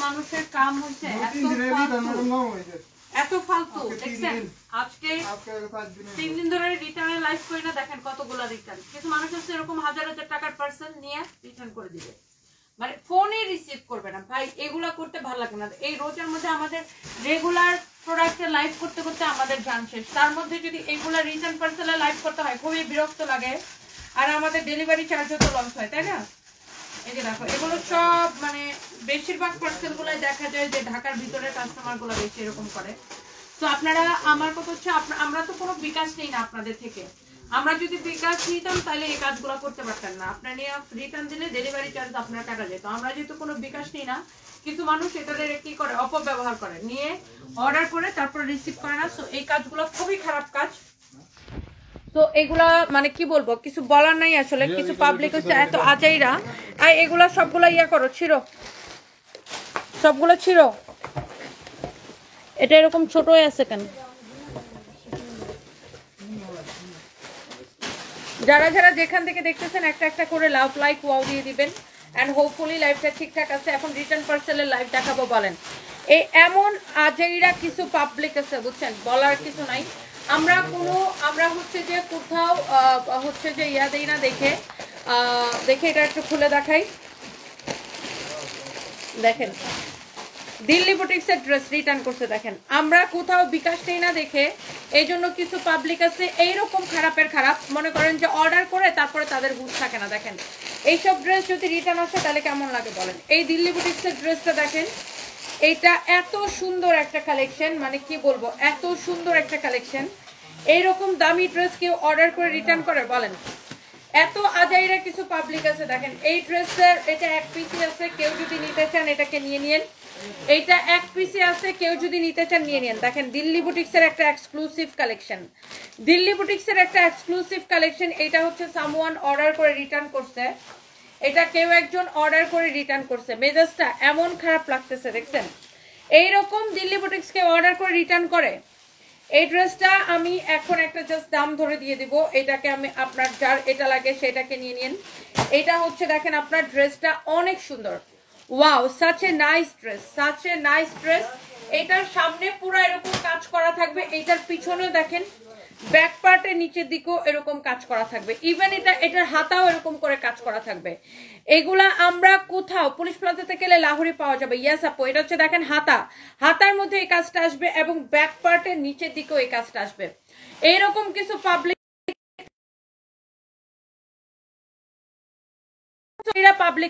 মানুষের কাম হচ্ছে এত ফালতু দেখছেন আজকে 3 দিন ধরে রিটার্নের লাইভ করি না দেখেন কতগুলো রিটার্ন কিছু মানুষ হচ্ছে এরকম হাজার হাজার টাকার পার্সেল নিয়ে রিটার্ন করে দিবে মানে ফোনে রিসিভ করবে না ভাই এগুলা করতে ভালো লাগে না এই রোজার মধ্যে আমাদের রেগুলার প্রোডাক্টে লাইভ করতে করতে আমাদের জান শেষ তার মধ্যে যদি এইগুলা রিটার্ন পার্সেলে লাইভ করতে হয় খুবই বিরক্ত লাগে আর আমাদের ডেলিভারি চার্জও তো লস হয় তাই না এই যে দেখো এগুলো সব মানে বেশিরভাগ পার্সেলগুলোই দেখা যায় যে ঢাকার ভিতরের কাস্টমারগুলো বেশি এরকম করে তো আপনারা আমার কথা হচ্ছে আমরা তো কোনো বিকাশ নেই না আপনাদের থেকে আমরা যদি বিকাশ নিতাম তাহলে এই কাজগুলো করতে পারতেন না আপনারা নিয়ে রিটার্ন দিলে ডেলিভারি চার্জ আপনার টাকা যেত আমরা যেহেতু কোনো বিকাশ নেই না কিন্তু মানুষ এটাদের কি করে অপব্যবহার করে নিয়ে অর্ডার করে তারপর রিসিভ করে না তো এই কাজগুলো খুবই খারাপ কাজ তো এগুলা মানে কি বলবো কিছু বলার নাই আসলে কিছু পাবলিক হচ্ছে এত আজাইরা আর এগুলা সবগুলা ইয়া করো ছিড়ো সবগুলো ছিড়ো এটা এরকম ছোট হয়ে আছে কেন যারা যারা যেখান থেকে দেখতেছেন একটা একটা করে লাভ লাইক ওয়াও দিয়ে দিবেন এন্ড হোপফুলি লাইভটা ঠিকঠাক আছে এখন রিটার্ন পার্সেলের লাইভ দেখাবো বলেন এই এমন আজাইরা কিছু পাবলিক আছে বুঝছেন বলার কিছু নাই আমরা হচ্ছে যে কোথাও হচ্ছে যে ইয়া দেই না দেখে এটা একটু খুলে দেখাই দেখেন দিল্লি বুটিক্সের ড্রেস রিটার্ন করতে দেখেন আমরা কোথাও বিকাশ নেই না দেখে এই জন্য কিছু পাবলিক আছে এইরকম খারাপের খারাপ মনে করেন যে অর্ডার করে তারপরে তাদের হুঁশ থাকে না দেখেন এইসব ড্রেস যদি রিটার্ন আসে তাহলে কেমন লাগে বলেন এই দিল্লি বুটিক্সের ড্রেসটা দেখেন এটা এত সুন্দর একটা কালেকশন মানে কি বলবো এত সুন্দর একটা কালেকশন এইরকম দামি ড্রেস কেউ অর্ডার করে রিটার্ন করে বলেন এত আজাইরা কিছু পাবলিক আছে দেখেন এই ড্রেসের এটা এক পিসি আছে কেউ যদি নিতে চান এটাকে নিয়ে নিন এইটা এক পিসি আছে কেউ যদি নিতে চান নিয়ে নিন দেখেন দিল্লি বুটিক্সের একটা এক্সক্লুসিভ কালেকশন এটা হচ্ছে সামওয়ান অর্ডার করে রিটার্ন করছে এটা কেউ একজন অর্ডার করে রিটার্ন করছে মেজাজটা এমন খারাপ লাগতেছে দেখছেন এইরকম দিল্লি বুটিক্স কেউ অর্ডার করে রিটার্ন করে এই ড্রেসটা আমি এখন একটা জাস্ট দাম ধরে দিয়ে দিব এটাকে আমি আপনার যার এটা লাগে সেটাকে নিয়ে নিন এটা হচ্ছে দেখেন আপনার ড্রেসটা অনেক সুন্দর wow such a nice dress এটার সামনে পুরো এরকম কাজ করা থাকবে এটার পিছনেও দেখেন ব্যাক পার্টের নিচের দিকেও এরকম কাজ করা থাকবে ইভেন এটার হাতাও এরকম করে কাজ করা থাকবে এগুলা আমরা কোথাও পুলিশ প্লাজাতে গেলে লাহোরে পাওয়া যাবে ইয়েস আপু এটা হচ্ছে দেখেন হাতার মধ্যে এই কাজটা আসবে এবং ব্যাক পার্টের নিচের দিকেও এই কাজটা আসবে এইরকম কিছু পাবলিক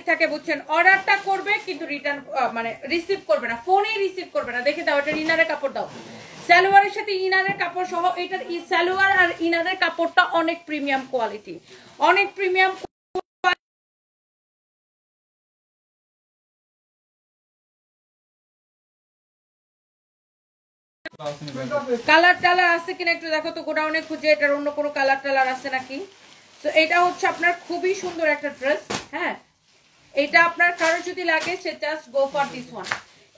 থাকে বুঝছেন অর্ডারটা করবে কিন্তু রিটার্ন মানে রিসিভ করবে না ফোনে রিসিভ করবে না দেখে দাও এটা ইনারের কাপড় দাও সালোয়ারের সাথে ইনারের কাপড় সহ এটার সালোয়ার আর ইনারের কাপড়টা অনেক প্রিমিয়াম কোয়ালিটি কালার টালার আছে কিনা একটু দেখো তো গোডাউনে খুঁজে এটার অন্য কোনো কালার টালার আছে নাকি তো এটা হচ্ছে আপনার খুবই সুন্দর একটা ড্রেস হ্যাঁ এটা আপনার কারো যদি লাগে সে just go for this one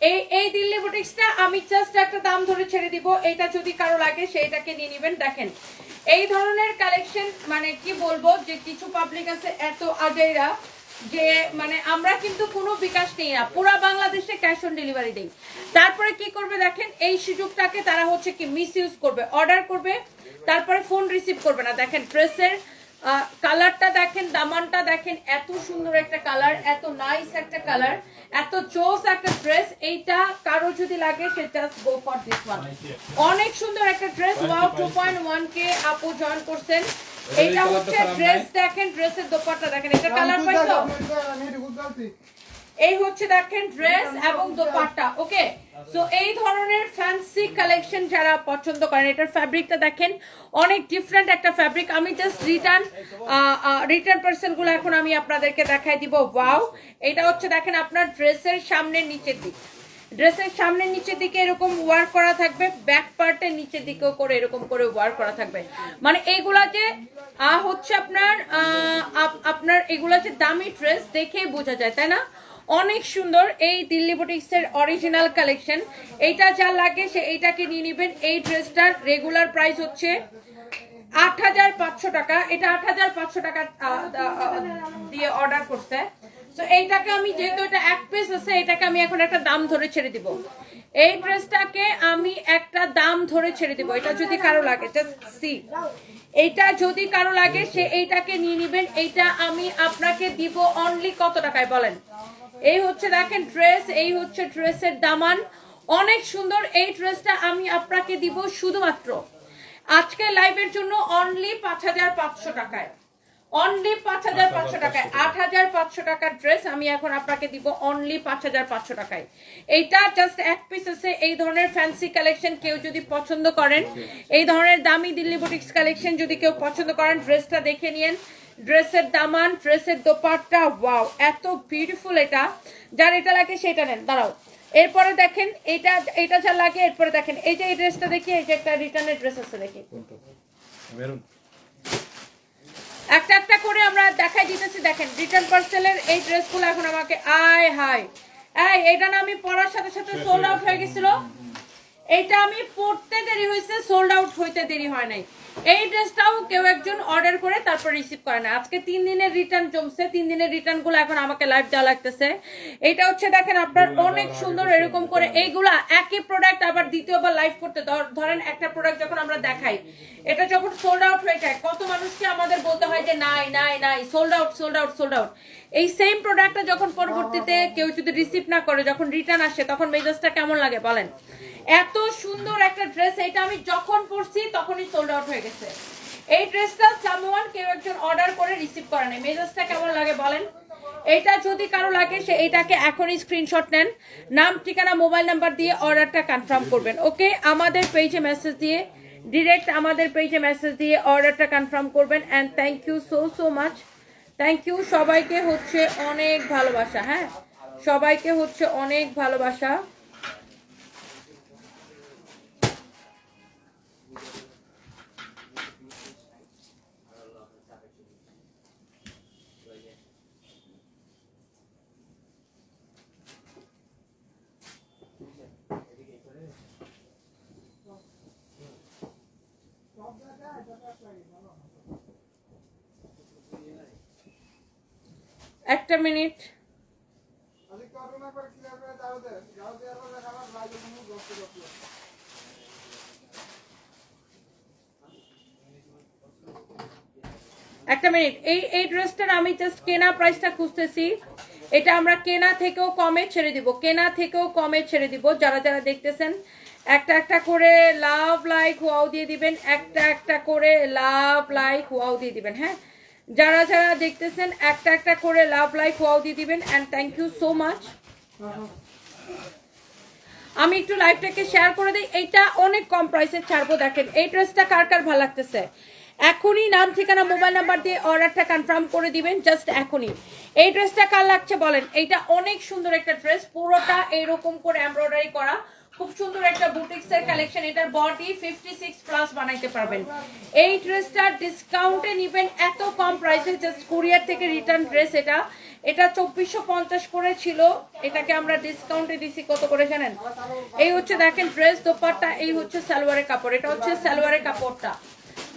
এই দিল্লি বুটিক্সটা আমি জাস্ট একটা দাম ধরে ছেড়ে দিব এটা যদি কারো লাগে সেইটাকে নিয়ে নেবেন দেখেন এই ধরনের কালেকশন মানে কি বলবো যে কিছু পাবলিক আছে এত আজাইরা যে মানে আমরা কিন্তু কোনো বিকাশ নেই না পুরো বাংলাদেশে ক্যাশ অন ডেলিভারি দেই তারপরে কি করবে দেখেন এই সুযোগটাকে তারা হচ্ছে কি মিসইউজ করবে অর্ডার করবে তারপরে ফোন রিসিভ করবে না দেখেন ড্রেসের কালারটা দেখেন দামানটা দেখেন এত সুন্দর একটা কালার এত নাইস একটা কালার এত চোস একটা ড্রেস এইটা কারো যদি লাগে সে just go for this one অনেক সুন্দর একটা ড্রেস ওয়াও 2.1 কে আপু জয়েন করছেন এটা হচ্ছে ড্রেস দেখেন ড্রেসের দোপাট্টা দেখেন এটা কালার পাইছো এই হচ্ছে দেখেন ড্রেস এবং দোপাট্টা ওকে সো এই ধরনের ফ্যান্সি কালেকশন যারা পছন্দ করেন এটার ফ্যাব্রিকটা দেখেন অনেক ডিফারেন্ট একটা ফ্যাব্রিক আমি জাস্ট রিটার্ন পার্সেলগুলো এখন আমি আপনাদেরকে দেখাই দিব ওয়াও এটা হচ্ছে দেখেন আপনার ড্রেসের সামনের নিচের দিকে এরকম ওয়ার্ক করা থাকবে ব্যাক পার্টের নিচের দিকেও করে এরকম করে ওয়ার্ক করা থাকবে মানে এইগুলা যে হচ্ছে আপনার এগুলা যে দামি ড্রেস দেখেই বোঝা যায় তাই না অনেক সুন্দর এই দিল্লি বুটিক্সের অরিজিনাল কালেকশন এইটা যা লাগে সে এইটাকে নিয়ে নেবেন এই ড্রেসটার রেগুলার প্রাইস হচ্ছে 8500 টাকা এটা 8500 টাকা দিয়ে অর্ডার করতে তো এইটাকে আমি যেহেতু এটা এক পিস আছে, এটাকে আমি এখন একটা দাম ধরে ছেড়ে দিব। এই ড্রেসটাকে আমি একটা দাম ধরে ছেড়ে দিব। এটা যদি কারো লাগে, জাস্ট সি, এইটা যদি কারো লাগে সে এইটাকে নিয়ে নেবেন। এইটা আমি আপনাকে দিব অনলি কত টাকায় বলেন? এই হচ্ছে দেখেন ড্রেস, এই হচ্ছে ড্রেসের দামান, অনেক সুন্দর। এই ড্রেসটা আমি আপনাকে দিব শুধুমাত্র আজকে লাইভের জন্য অনলি 5500 টাকায়, অনলি 5500 টাকায়। 8500 টাকার ড্রেস আমি এখন আপনাকে দিব অনলি 5500 টাকায়। এইটা জাস্ট এক পিস আছে। এই ধরনের ফ্যান্সি কালেকশন কেউ যদি পছন্দ করেন, এই ধরনের দামি দিল্লি বুটিক্স কালেকশন যদি কেউ পছন্দ করেন, ড্রেসটা দেখে নিন। ড্রেসের দামান, ড্রেসের দোপাট্টা, ওয়াও এত বিউটিফুল। এটা যার এটা লাগে সেটা নেন। দাঁড়াও, এরপরে দেখেন এটা যা লাগে। এরপরে দেখেন এই যে এই ড্রেসটা দেখি, এই যে একটা রিটার্নের ড্রেস আছে দেখি, একটা একটা করে আমরা দেখাই দিতেছি। দেখেন রিটার্ন পার্সেলের এই ড্রেসগুলো এখন আমাকে আয় হাই, এইটা না আমি পরার সাথে সাথে সোল্ড আউট হয়ে গেছিল। এইটা আমি পড়তে দেরি হয়েছে, সোল্ড আউট হইতে দেরি হয় নাই। এই ড্রেসটাও কেউ একজন অর্ডার করে তারপর রিসিভ করে না। আজকে 3 দিনের রিটার্ন জমছে, 3 দিনের রিটার্ন গুলো এখন আমাকে লাইভ দেওয়া লাগতেছে। এটা হচ্ছে দেখেন আপনার অনেক সুন্দর এরকম করে এইগুলা একই প্রোডাক্ট আবার দ্বিতীয়বার লাইভ করতে, ধরেন একটা প্রোডাক্ট যখন আমরা দেখাই, এটা যখন সোল্ড আউট হয়ে যায়, কত মানুষকে আমাদের বলতে হয় যে নাই নাই নাই, sold out sold out sold out. এই সেম প্রোডাক্টটা যখন পরবর্তীতে কেউ যদি রিসিভ না করে, যখন রিটার্ন আসে, তখন মেজাজটা কেমন লাগে বলেন? এত সুন্দর একটা ড্রেস, এটা আমি যখন পরছি তখনই সোল্ড আউট হয়ে গেছে। এই ড্রেসটা সামওয়ান কেউ একজন অর্ডার করে রিসিভ করে নাই, মেজাজটা কেমন লাগে বলেন? এটা যদি কারো লাগে সে এটাকে এখনই স্ক্রিনশট নেন, নাম ঠিকানা মোবাইল নাম্বার দিয়ে অর্ডারটা কনফার্ম করবেন। ওকে, আমাদের পেজে মেসেজ দিয়ে, ডিরেক্ট আমাদের পেজে মেসেজ দিয়ে অর্ডারটা কনফার্ম করবেন। And thank you so much, thank you. সবাইকে হচ্ছে অনেক ভালোবাসা, হ্যাঁ সবাইকে হচ্ছে অনেক ভালোবাসা। একটা মিনিট, একটা মিনিট। এই ড্রেসটার আমি জাস্ট কেনা প্রাইসটা খুঁজতেছি। এটা আমরা কেনা থেকেও কমে ছেড়ে দিব, কেনা থেকেও কমে ছেড়ে দিব। যারা যারা দেখতেছেন একটা একটা করে লাভ লাইক ওয়াও দিয়ে দিবেন, একটা একটা করে লাভ লাইক ওয়াও দিয়ে দিবেন। হ্যাঁ, যারা যারা দেখতেছেন একটা একটা করে লাভ লাইক ওয়াও দিয়ে দিবেন। And thank you so much. আমি একটু লাইভটাকে শেয়ার করে দিই। এইটা অনেক কম প্রাইসে ছাড়বো। দেখেন এই ড্রেসটা কার কার ভালো লাগতেছে এখনই নাম ঠিকানা মোবাইল নাম্বার দিয়ে অর্ডারটা কনফার্ম করে দিবেন, জাস্ট এখনই। এই ড্রেসটা কার লাগছে বলেন? এইটা অনেক সুন্দর একটা ড্রেস, পুরোটা এরকম করে এমব্রয়ডারি করা, খুব সুন্দর একটা বুটিক্সের কালেকশন। এটার বডি 56 প্লাস বানাইতে পারবেন। এই ড্রেসটা ডিসকাউন্টে নিবেন এত কম প্রাইসে, জাস্ট কুরিয়ার থেকে রিটার্ন ড্রেস। এটা 2450 করে ছিল, এটাকে আমরা ডিসকাউন্টে দিছি কত করে জানেন? এই হচ্ছে দেখেন ড্রেস দোপাট্টা, এই হচ্ছে সালোয়ারের কাপড়, এটা হচ্ছে সালোয়ারের কাপড়টা।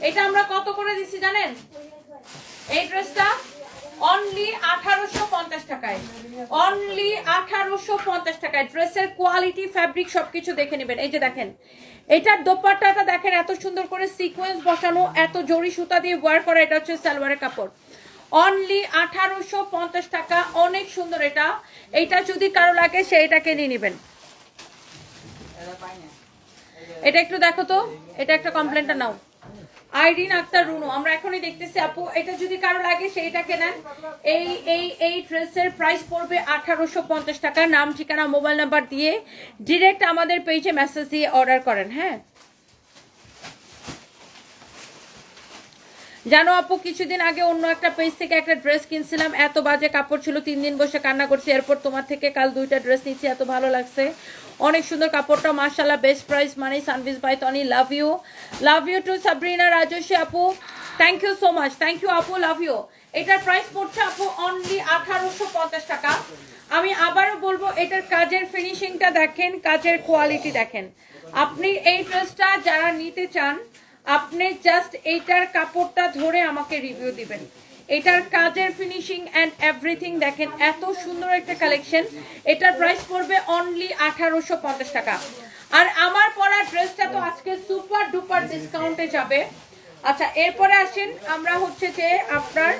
এটা আমরা কত করে দিছি জানেন? এই ড্রেসটা অনলি 1850 টাকায়, অনলি 1850 টাকায়। ড্রেসের কোয়ালিটি, ফ্যাব্রিক সবকিছু দেখে নেবেন। এই যে দেখেন এটার দোপাট্টাটা দেখেন, এত সুন্দর করে সিকোয়েন্স বসানো, এত জরি সুতা দিয়ে ওয়ার করা। এটা হচ্ছে সালোয়ারের কাপড়, অনলি 1850 টাকা, অনেক সুন্দর। এটা যদি কারো লাগে সে এটাকে নিয়ে নেবেন। এটা একটু দেখো তো, এটা একটা কমপ্লেনটা নাও। আইরিন আক্তার রুনু, আমরা এখনই দেখতেছি আপু। এটা যদি কারো লাগে সেইটাকে নেন। এই ড্রেসের প্রাইস পড়বে 1850 টাকা। নাম ঠিকানা মোবাইল নাম্বার দিয়ে ডিরেক্ট আমাদের পেজে মেসেজ দিয়ে অর্ডার করেন। হ্যাঁ, জানো আপু, কিছুদিন আগে অন্য একটা পেজ থেকে একটা ড্রেস কিনছিলাম, এত বাজে কাপড় ছিল, 3 দিন বসে কান্না করছি। এরপর তোমার থেকে কাল 2টা ড্রেস নিচ্ছি, এত ভালো লাগছে, অনেক সুন্দর কাপড়টা মাশাআল্লাহ। বেস্ট প্রাইস মানে সানভিজ by Toni. Love you too Sabrina রাজস্বী আপু, thank you so much, thank you আপু, লাভ ইউ। এটার প্রাইস পড়ছে আপু অনলি 1850 টাকা। আমি আবারও বলবো, এটার কাজের ফিনিশিংটা দেখেন, কাজের কোয়ালিটি দেখেন। আপনি এই ড্রেসটা যারা নিতে চান, আপনি জাস্ট এইটার কাপড়টা ধরে আমাকে রিভিউ দিবেন। এটার কাজের ফিনিশিং এন্ড এভরিথিং দেখেন, এত সুন্দর একটা কালেকশন। এটার প্রাইস পড়বে অনলি 1850 টাকা। আর আমার পরা ড্রেসটা তো আজকে সুপার ডুপার ডিসকাউন্টে যাবে। আচ্ছা, এরপরে আসেন আমরা হচ্ছে যে আপনার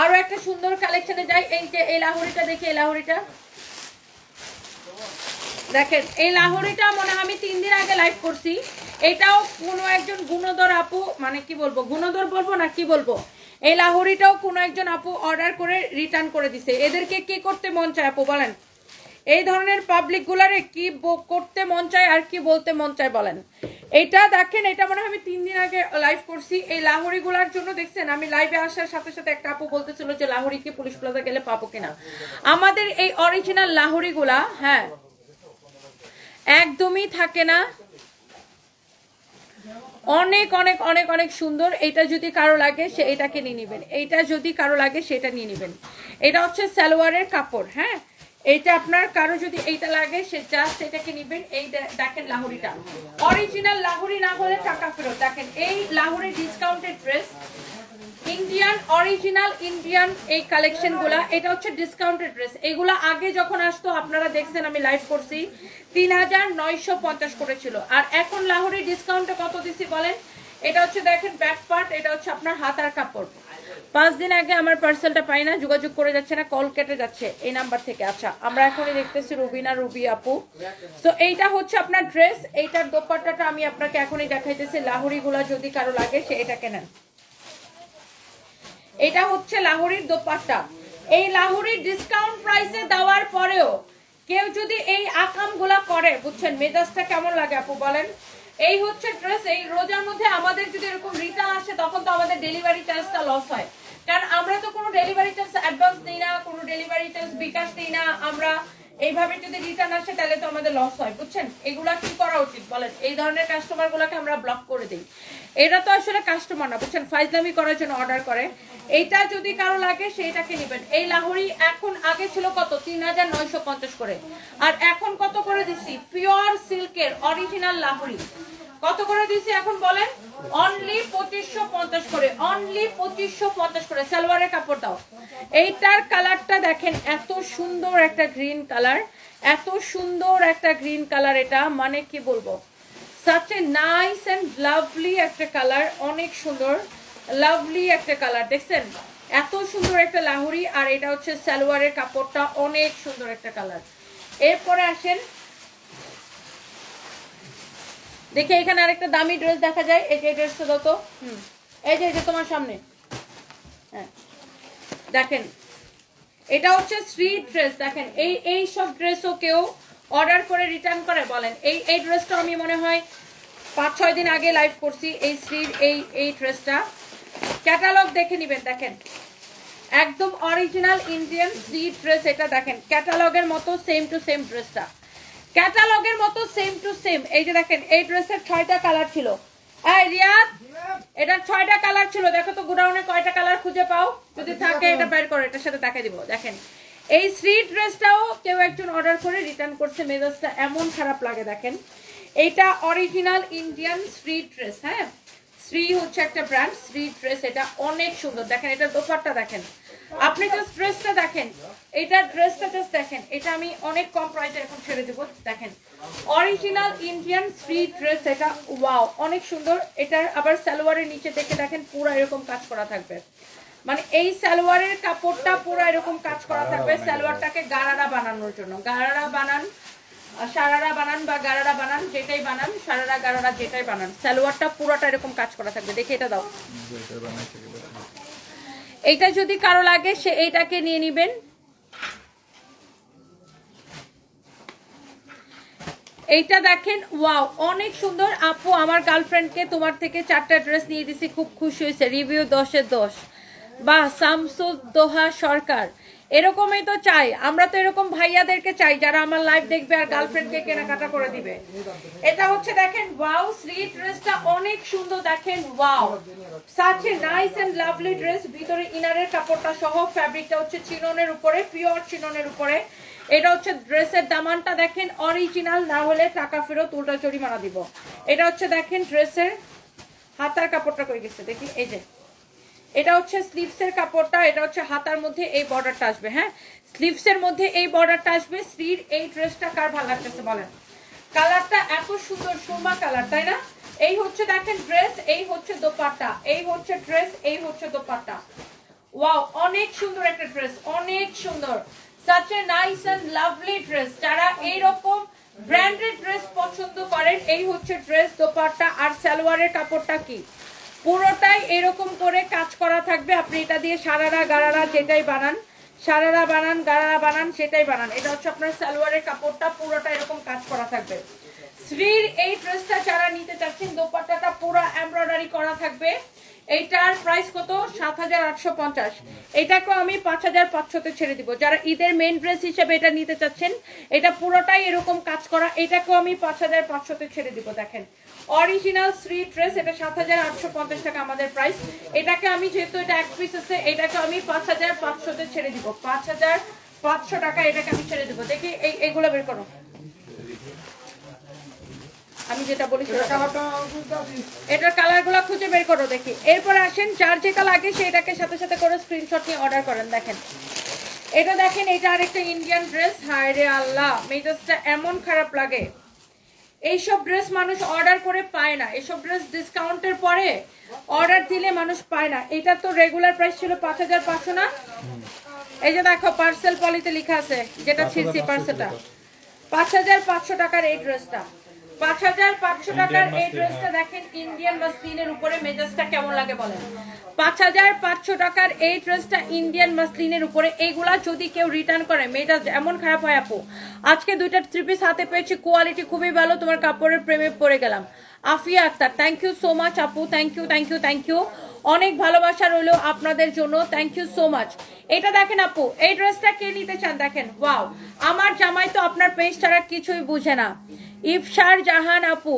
আরো একটা সুন্দর কালেকশনে যাই। এই যে এই লাহোরিটা দেখি, এই লাহোরিটা দেখেন, এই লাহোরিটা মনে হয় আমি 3 দিন আগে লাইভ করছি। এটাও কোনো একজন গুণধর আপু, মানে কি বলবো, গুণধর বলবো না কি বলবো, এই লাহোরিটাও কোনো একজন আপু অর্ডার করে রিটার্ন করে দিছে। এদেরকে কি করতে মন চায় আপু বলেন? এই ধরনের পাবলিক গুলারে কি করতে মন চায় আর কি বলতে মন চায় বলেন? এটা দেখেন, এটা মনে হয় আমি 3 দিন আগে লাইভ করছি। এই লাহোরি গুলার জন্য দেখছেন আমি লাইভে আসার সাথে সাথে একটা আপু বলতেছিল যে লাহোরি কি পুলিশ প্লাজা গেলে পাবো কিনা। আমাদের এই অরিজিনাল লাহোরি গুলা হ্যাঁ একদমই থাকে না, অনেক অনেক অনেক অনেক সুন্দর। এটা যদি কারো লাগে সে এটাকে নিয়ে নেবেন, এইটা যদি কারো লাগে সেটা নিয়ে নেবেন। এটা হচ্ছে সালোয়ারের কাপড়, হ্যাঁ এইটা আপনার কারো যদি এইটা লাগে সে জাস্ট এটাকে নেবেন। এই দেখেন লাহোরিটা অরিজিনাল লাহোরি না হলে টাকা ফেরত। দেখেন এই Lahori discounted dress, Indian original Indian এই কালেকশন গুলা, এটা হচ্ছে ডিসকাউন্টেড ড্রেস। এগুলা আগে যখন আসতো আপনারা দেখছেন আমি লাইভ করছি 3950 করেছিল, আর এখন লাহোরি ডিসকাউন্টে কত দিছি বলেন? এটা হচ্ছে দেখেন ব্যাক পার্ট, এটা হচ্ছে আপনার হাতার কাপড়। 5 দিন আগে আমার পার্সেলটা পাই না, যোগাযোগ করে যাচ্ছে না, কল কেটে যাচ্ছে এই নাম্বার থেকে। আচ্ছা, আমরা এখনই দেখতেছি রুবিনা রুবি আপু। তো এইটা হচ্ছে আপনার ড্রেস, এইটার দোপাট্টাটা আমি আপনাকে এখনই দেখাইতেছি। লাহোরি গুলা যদি কারো লাগে সে এটাকে নেন। এটা হচ্ছে লাহোরির দোপাট্টা। এই লাহোরির ডিসকাউন্ট প্রাইসে দেওয়ার পরেও কেউ যদি এই আকাম গুলা করে, বুঝছেন মেজাজটা কেমন লাগে আপু বলেন? এই হচ্ছে ড্রেস। এই রোজার মধ্যে আমাদের যদি এরকম রিটার্ন আসে তখন তো আমাদের ডেলিভারি চার্জটা লস হয়, কারণ আমরা তো কোনো ডেলিভারি চার্জ অ্যাডভান্স দিই না, কোনো ডেলিভারি চার্জ বিকাশ দিই না। আমরা এইভাবে যদি রিটার্ন আসে তাহলে তো আমাদের লস হয়, বুঝছেন? এগুলা কি করা উচিত বলেন? এই ধরনের কাস্টমার গুলাকে আমরা ব্লক করে দিই। এটা তো আসলে কাস্টমার না, বুঝছেন, ফাইজলামি করার জন্য অর্ডার করে। এইটা যদি কারো লাগে সেইটাকে নেবেন। এই লাহোরি এখন আগে ছিল কত 3950 করে, আর এখন কত করে দিচ্ছি? পিওর সিল্কের অরিজিনাল লাহোরি কত করে দিচ্ছি এখন বলেন? অনলি 2550 করে, অনলি 2550 করে। সালোয়ারের কাপড় দাও। এইটার কালারটা দেখেন, এত সুন্দর একটা গ্রিন কালার, এত সুন্দর একটা গ্রিন কালার। এটা মানে কি বলবো, such a nice and lovely একটা কালার, অনেক সুন্দর লাভলি একটা কালার। দেখছেন এত সুন্দর একটা লাহোরি, আর এটা হচ্ছে সালোয়ারের কাপড়টা অনেক সুন্দর একটা কালার। এরপরে আসেন দেখে, এখানে আরেকটা দামি ড্রেস দেখা যায়। এই যে ড্রেসটা দাও তো, এই যে তোমার সামনে, হ্যাঁ দেখেন এটা হচ্ছে স্ট্রিট ড্রেস। দেখেন এই সব ড্রেসও কেউ অর্ডার করে রিটার্ন করে বলেন? এই ড্রেসটা আমি মনে হয় 5-6 দিন আগে লাইভ করছি। এই স্ট্রিট এই ড্রেসটা ক্যাটালগ দেখে নিবেন। দেখেন একদম অরিজিনাল ইন্ডিয়ান স্ট্রিট ড্রেস। এটা দেখেন ক্যাটালগের মতো সেম টু সেম ড্রেসটা, ক্যাটালগের মতো সেম টু সেম। এই যে দেখেন এই ড্রেসের 6টা কালার ছিল। এই রিয়াদ, এটার 6টা কালার ছিল। দেখো তো গোডাউনে কয়টা কালার খুঁজে পাও, যদি থাকে এটা বের করো, এটার সাথে দেখাই দিব। দেখেন এই স্ট্রিট ড্রেসটাও কেউ একজন অর্ডার করে রিটার্ন করছে, মেজাজটা এমন খারাপ লাগে। দেখেন এইটা অরিজিনাল ইন্ডিয়ান স্ট্রিট ড্রেস, হ্যাঁ শ্রী হচ্ছে একটা ব্র্যান্ড, স্ট্রিট ড্রেস। এটা অনেক সুন্দর। দেখেন এটার দোপাট্টা দেখেন, আপনি জাস্ট ড্রেসটা দেখেন, এইটার ড্রেসটা জাস্ট দেখেন। এটা আমি অনেক কম প্রাইসে এখন ছেড়ে দেবো। দেখেন অরিজিনাল ইন্ডিয়ান স্ট্রিট ড্রেস, এটা ওয়াও অনেক সুন্দর। এটার আবার সালোয়ারের নিচে দেখে দেখেন পুরো এরকম কাজ করা থাকবে, মানে এই সালোয়ারের কাপড়টা পুরো এরকম কাজ করা থাকবে। সালোয়ারটাকে গারারা বানানোর জন্য, গারারা বানান, সারারা বানান বা গারারা বানান, যেটাই বানান, সারারা গারারা যেটাই বানান, সালোয়ারটা পুরোটা এরকম কাজ করা থাকবে। দেখে এটা দাও, এইটা যদি কারো লাগে সে এইটাকে নিয়ে নিবেন। এইটা দেখেন ওয়াও অনেক সুন্দর। আপু আমার গার্লফ্রেন্ডকে তোমার থেকে 4টা ড্রেস নিয়ে দিছি, খুব খুশি হয়েছে, রিভিউ 10-এর 10। বা শামসুদ্দোহা সরকার, এরকমই তো চাই আমরা, তো এরকম ভাইয়াদেরকে চাই যারা আমার লাইভ দেখবে আর গার্লফ্রেন্ডকে কেনাকাটা করে দিবে। এটা হচ্ছে দেখেন ওয়াও, স্ট্রিট ড্রেসটা অনেক সুন্দর। দেখেন wow, such a nice and lovely dress. ভিতরে ইনারের কাপড়টা সহ, ফ্যাব্রিকটা হচ্ছে চিননের উপরে, পিওর চিননের উপরে। এটা হচ্ছে ড্রেসের দামানটা দেখেন, অরিজিনাল না হলে টাকা ফেরত, উল্টা জরিমানা দিব। এটা হচ্ছে দেখেন ড্রেসের হাতার কাপড়টা কই গেছে দেখি, এই যে এটা হচ্ছে স্লিভসের কাপড়টা, এটা হচ্ছে হাতার মধ্যে এই বর্ডারটা আসবে। হ্যাঁ, স্লিভসের মধ্যে এই বর্ডারটা আসবে। শ্রীর এই ড্রেসটা কার ভালো লাগতেছে বলেন? কালারটা এত সুন্দর, সুরমা কালার, তাই না? এই হচ্ছে দেখেন ড্রেস, এই হচ্ছে দোপাট্টা, এই হচ্ছে ড্রেস, এই হচ্ছে দোপাট্টা। ওয়াও, অনেক সুন্দর একটা ড্রেস, অনেক সুন্দর। such a nice and lovely dress। যারা এইরকম ব্র্যান্ডেড ড্রেস পছন্দ করেন, এই হচ্ছে ড্রেস, দোপাট্টা। আর সালোয়ারের কাপড়টা কি পুরোটাই এরকম করে কাজ করা থাকবে। আপনি এটা দিয়ে সারারা গারারা যেটাই বানান, সারারা বানান, গারারা বানান, সেটাই বানান। এটা হচ্ছে আপনার সালোয়ারের কাপড়টা, পুরোটা এরকম কাজ করা থাকবে। শ্রীর এই ড্রেসটা যারা নিতে চাচ্ছেন, দোপাট্টাটা পুরো এমব্রয়ডারি করা থাকবে। এইটার প্রাইস কত? ৭৮৫০। এটাকেও আমি ৫৫০০-তে ছেড়ে দিব। যারা ঈদের মেইন ড্রেস হিসেবে এটা নিতে চাচ্ছেন, এটা পুরোটাই এরকম কাজ করা, এটাকেও আমি ৫৫০০-তে ছেড়ে দিব। দেখেন অরিজিনাল শ্রী ড্রেস, এটা ৭৮৫০ টাকা আমাদের প্রাইস। এটাকে আমি, যেহেতু এটা এক পিস আছে, এটাকে আমি ৫৫০০-তে ছেড়ে দিব। ৫৫০০ টাকা এটাকে আমি ছেড়ে দিব। দেখি এইগুলো বের করো, আমি যেটা বলি এটার কালারগুলো খুঁজে বের করো দেখি। এরপর আসেন, যার যেটা লাগে সেটাকে সাথে সাথে করে স্ক্রিনশট নিয়ে অর্ডার করেন। দেখেন এটা, দেখেন এটা আরেকটা ইন্ডিয়ান ড্রেস। হায় রে আল্লাহ, মেজাজটা এমন খারাপ লাগে। এইসব ড্রেস মানুষ অর্ডার করে পায় না, এইসব ড্রেস ডিসকাউন্টের পরে অর্ডার দিলে মানুষ পায় না। এটা তো রেগুলার প্রাইস ছিল ৫৫০০ না? এই যে দেখো পার্সেল পলিতে লেখা আছে, যেটা ছিঁড়ছি পার্সেলটা, ৫৫০০ টাকার এই ড্রেসটা। ৫৫০০ টাকার এই ড্রেসটা দেখেন ইন্ডিয়ান মাসলিনের উপরে। মেজাজটা কেমন লাগে বলেন? ৫৫০০ টাকার এই ড্রেসটা ইন্ডিয়ান মাসলিনের উপরে। এইগুলা যদি কেউ রিটার্ন করে, মেজাজ এমন খারাপ হয়। আপু আজকে দুইটা 3 পিস হাতে পেয়েছি, কোয়ালিটি খুবই ভালো, তোমার কাপড়ের প্রেমে পড়ে গেলাম। Afia Akter, thank you so much আপু, thank you, thank you, thank you. অনেক ভালোবাসা রইলো আপনাদের জন্য, থ্যাংক ইউ সো মাচ। এটা দেখেন আপু, এই ড্রেসটা কে নিতে চান? দেখেন ওয়াও, আমার জামাই তো আপনার পেজ ছাড়া কিছুই বুঝে না। ইফসার জাহান আপু,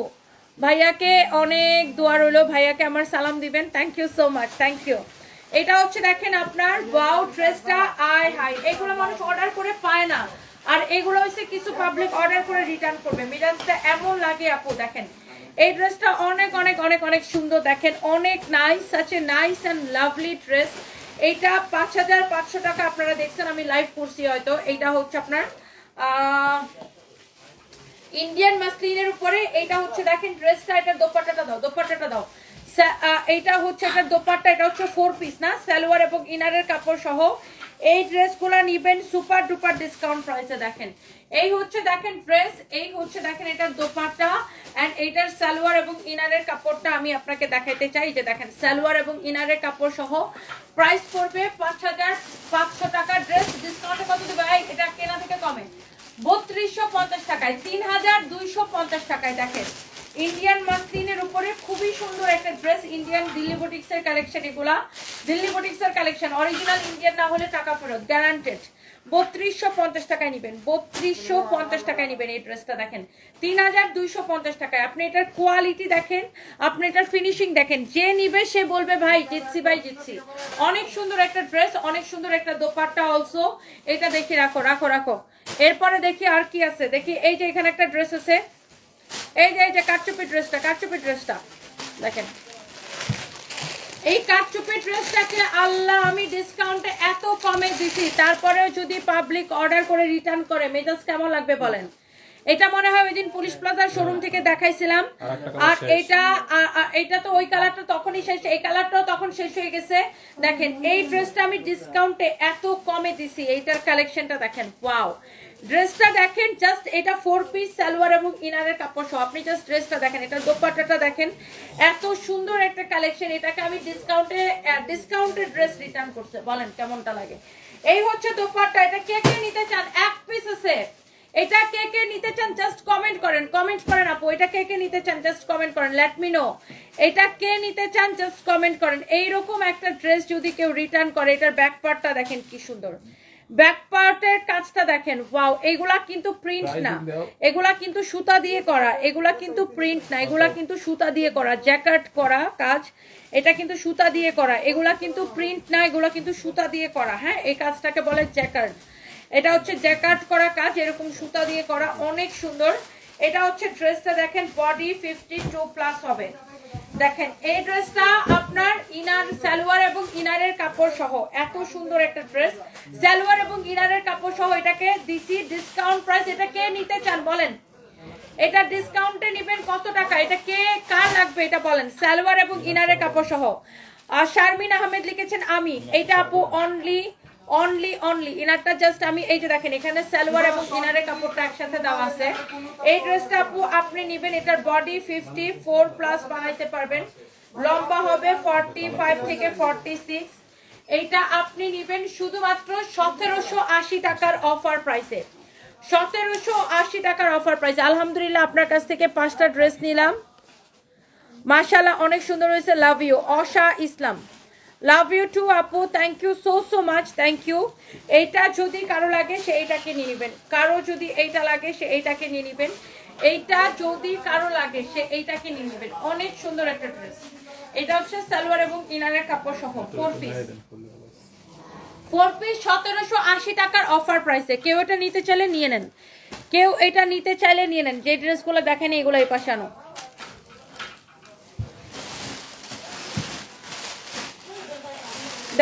ভাইয়াকে অনেক দোয়া রইলো, ভাইয়াকে আমার সালাম দিবেন, thank you so much, thank you. এটা হচ্ছে দেখেন আপনার ওয়াও ড্রেসটা। আয় হাই, এগুলো মানুষ অর্ডার করে পায় না, আর এগুলো হচ্ছে কিছু পাবলিক অর্ডার করে রিটার্ন করবে। মেজাজটা এমন লাগে আপু। দেখেন এই ড্রেসটা অনেক অনেক অনেক অনেক সুন্দর, দেখেন অনেক nice, such a nice and lovely dress. এইটা ৫৫০০ টাকা আপনারা দেখছেন, আমি লাইভ করছি হয়তো। এইটা হচ্ছে আপনার ইন্ডিয়ান মাসলিনের উপরে। এইটা হচ্ছে দেখেন ড্রেসটা, এটা দোপাট্টাটা দাও, দোপাট্টাটা দাও। এইটা হচ্ছে একটা দোপাট্টা, এটা হচ্ছে 4 পিস না, সালোয়ার এবং ইনারের কাপড় সহ। এই ড্রেসগুলো নিবেন সুপার ডুপার ডিসকাউন্ট প্রাইসে। দেখেন এই হচ্ছে দেখেন ড্রেস, এই হচ্ছে দেখেন এটার দোপাট্টা এন্ড এইটার সালোয়ার এবং ইনারের কাপড়টা আমি আপনাকে দেখাইতে চাই। যে দেখেন সালোয়ার এবং ইনারের কাপড় সহ প্রাইস পড়বে ৫৫০০ টাকা। ড্রেস ডিসকাউন্টে কত দেবে? এটা কেনা থেকে কমে ৩২৫০ টাকায়, ৩২৫০ টাকায়। দেখেন ইন্ডিয়ান মাসলিনের উপরে খুবই সুন্দর একটা ড্রেস, ইন্ডিয়ান দিল্লি বুটিক্স এর কালেকশন। এগুলা দিল্লি বুটিক্স এর কালেকশন, অরিজিনাল ইন্ডিয়ান না হলে টাকা ফেরত, গ্যারান্টেড। ৩২৫০ টাকায় নিবেন, ৩২৫০ টাকায় নিবেন এই ড্রেসটা। দেখেন ৩২৫০ টাকায়। আপনি এটার কোয়ালিটি দেখেন, আপনি এটার ফিনিশিং দেখেন, যে নিবে সে বলবে ভাই জিতছি, ভাই জিতছি। অনেক সুন্দর একটা ড্রেস, অনেক সুন্দর একটা দোপাট্টা অলসো। এটা দেখি, রাখো রাখো রাখো। এরপরে দেখি আর কি আছে, দেখি এই যে এখানে একটা ড্রেস আছে, এই যে কাটচুপি ড্রেসটা, কাটচুপি ড্রেসটা দেখেন। এই কাটচুপি ড্রেসটাকে আল্লাহ আমি ডিসকাউন্টে এত কমে দিছি, তারপরেও যদি পাবলিক অর্ডার করে রিটার্ন করে, মেজাজ কেমন লাগবে বলেন? এটা মনে হয় ওইদিন পুলিশ প্লাজার শোরুম থেকে দেখাইছিলাম। আর এটা তো ওই কালারটা তখনই শেষ, এই কালারটাও তখন শেষ হয়ে গেছে। দেখেন এই ড্রেসটা আমি ডিসকাউন্টে এত কমে দিছি। এইটার কালেকশনটা দেখেন, ওয়াও ড্রেসটা দেখেন জাস্ট। এটা 4 পিস সালোয়ার এবং ইনারের কাপড় সহ। আপনি জাস্ট ড্রেসটা দেখেন, এটা দোপাট্টাটা দেখেন, এত সুন্দর একটা কালেকশন। এটাকে আমি ডিসকাউন্টে ড্রেস রিটার্ন করতে, বলেন কেমনটা লাগে? এই হচ্ছে দোপাট্টা। এটা কে কে নিতে চান? এক পিস আছে। এটা কে কে নিতে চান জাস্ট কমেন্ট করেন, কমেন্ট করেন আপু। এটা কে কে নিতে চান জাস্ট কমেন্ট করেন, লেট মি নো। এটা কে নিতে চান জাস্ট কমেন্ট করেন। এইরকম একটা ড্রেস যদি কেউ রিটার্ন করে, এটার ব্যাক পার্টটা দেখেন কি সুন্দর, ব্যাক পার্টের কাজটা দেখেন, ওয়াও। এগুলা কিন্তু প্রিন্ট না, এগুলা কিন্তু সুতা দিয়ে করা, এগুলা কিন্তু প্রিন্ট না, এগুলা কিন্তু সুতা দিয়ে করা, জ্যাকেট করা কাজ। এটা কিন্তু সুতা দিয়ে করা, এগুলা কিন্তু প্রিন্ট না, এগুলা কিন্তু সুতা দিয়ে করা। হ্যাঁ, এই কাজটাকে বলে জ্যাকেট। এটা হচ্ছে জ্যাকেট করা কাজ, এরকম সুতা দিয়ে করা, অনেক সুন্দর। এটা হচ্ছে ড্রেসটা দেখেন, বডি 52+ হবে। দেখেন এই ড্রেসটা আপনার ইনার সালোয়ার এবং ইনারের কাপড় সহ এত সুন্দর একটা ড্রেস, সালোয়ার এবং ইনারের কাপড় সহ এটাকে দিছি ডিসকাউন্ট প্রাইস। এটা কে নিতে চান বলেন, এটা ডিসকাউন্টে নেবেন কত টাকা, এটা কে কার লাগবে এটা বলেন, সালোয়ার এবং ইনারের কাপড় সহ। শারমিন আহমেদ লিখেছেন আমি, এইটা আপু অনলি অনলি অনলি ইনারটা জাস্ট আমি এই যে দেখেন এখানে সালোয়ার এবং ইনারের কাপড়টা একসাথে দেওয়া আছে। এই ড্রেসটা আপু আপনি নেবেন, এটার বডি 54 প্লাস বানাইতে পারবেন, লম্বা হবে 45 থেকে 46। এইটা আপনি নেবেন শুধুমাত্র 1780 টাকার অফার প্রাইসে, 1780 টাকার অফার প্রাইসে। আলহামদুলিল্লাহ আপনার কাছ থেকে 5টা ড্রেস নিলাম, মাশাআল্লাহ অনেক সুন্দর হয়েছে, love you. Asha Islam, love you too আপু, thank you so so much, thank you. এইটা যদি কারো লাগে সে এইটাকে নিয়ে নেবেন, কারো যদি এইটা লাগে সে এইটাকে নিয়ে নেবেন, এইটা যদি কারো লাগে সে এইটাকে নিয়ে নেবেন। অনেক সুন্দর একটা ড্রেস, এটা হচ্ছে সালোয়ার এবং ইনারের কাপড় সহ 4 পিস, 4 পিস 1780 টাকার অফার প্রাইসে। কেউ এটা নিতে চাইলে নিয়ে নেন, কেউ এটা নিতে চাইলে নিয়ে নেন। যে ড্রেসগুলো দেখেন এগুলো এই পাশে আনো।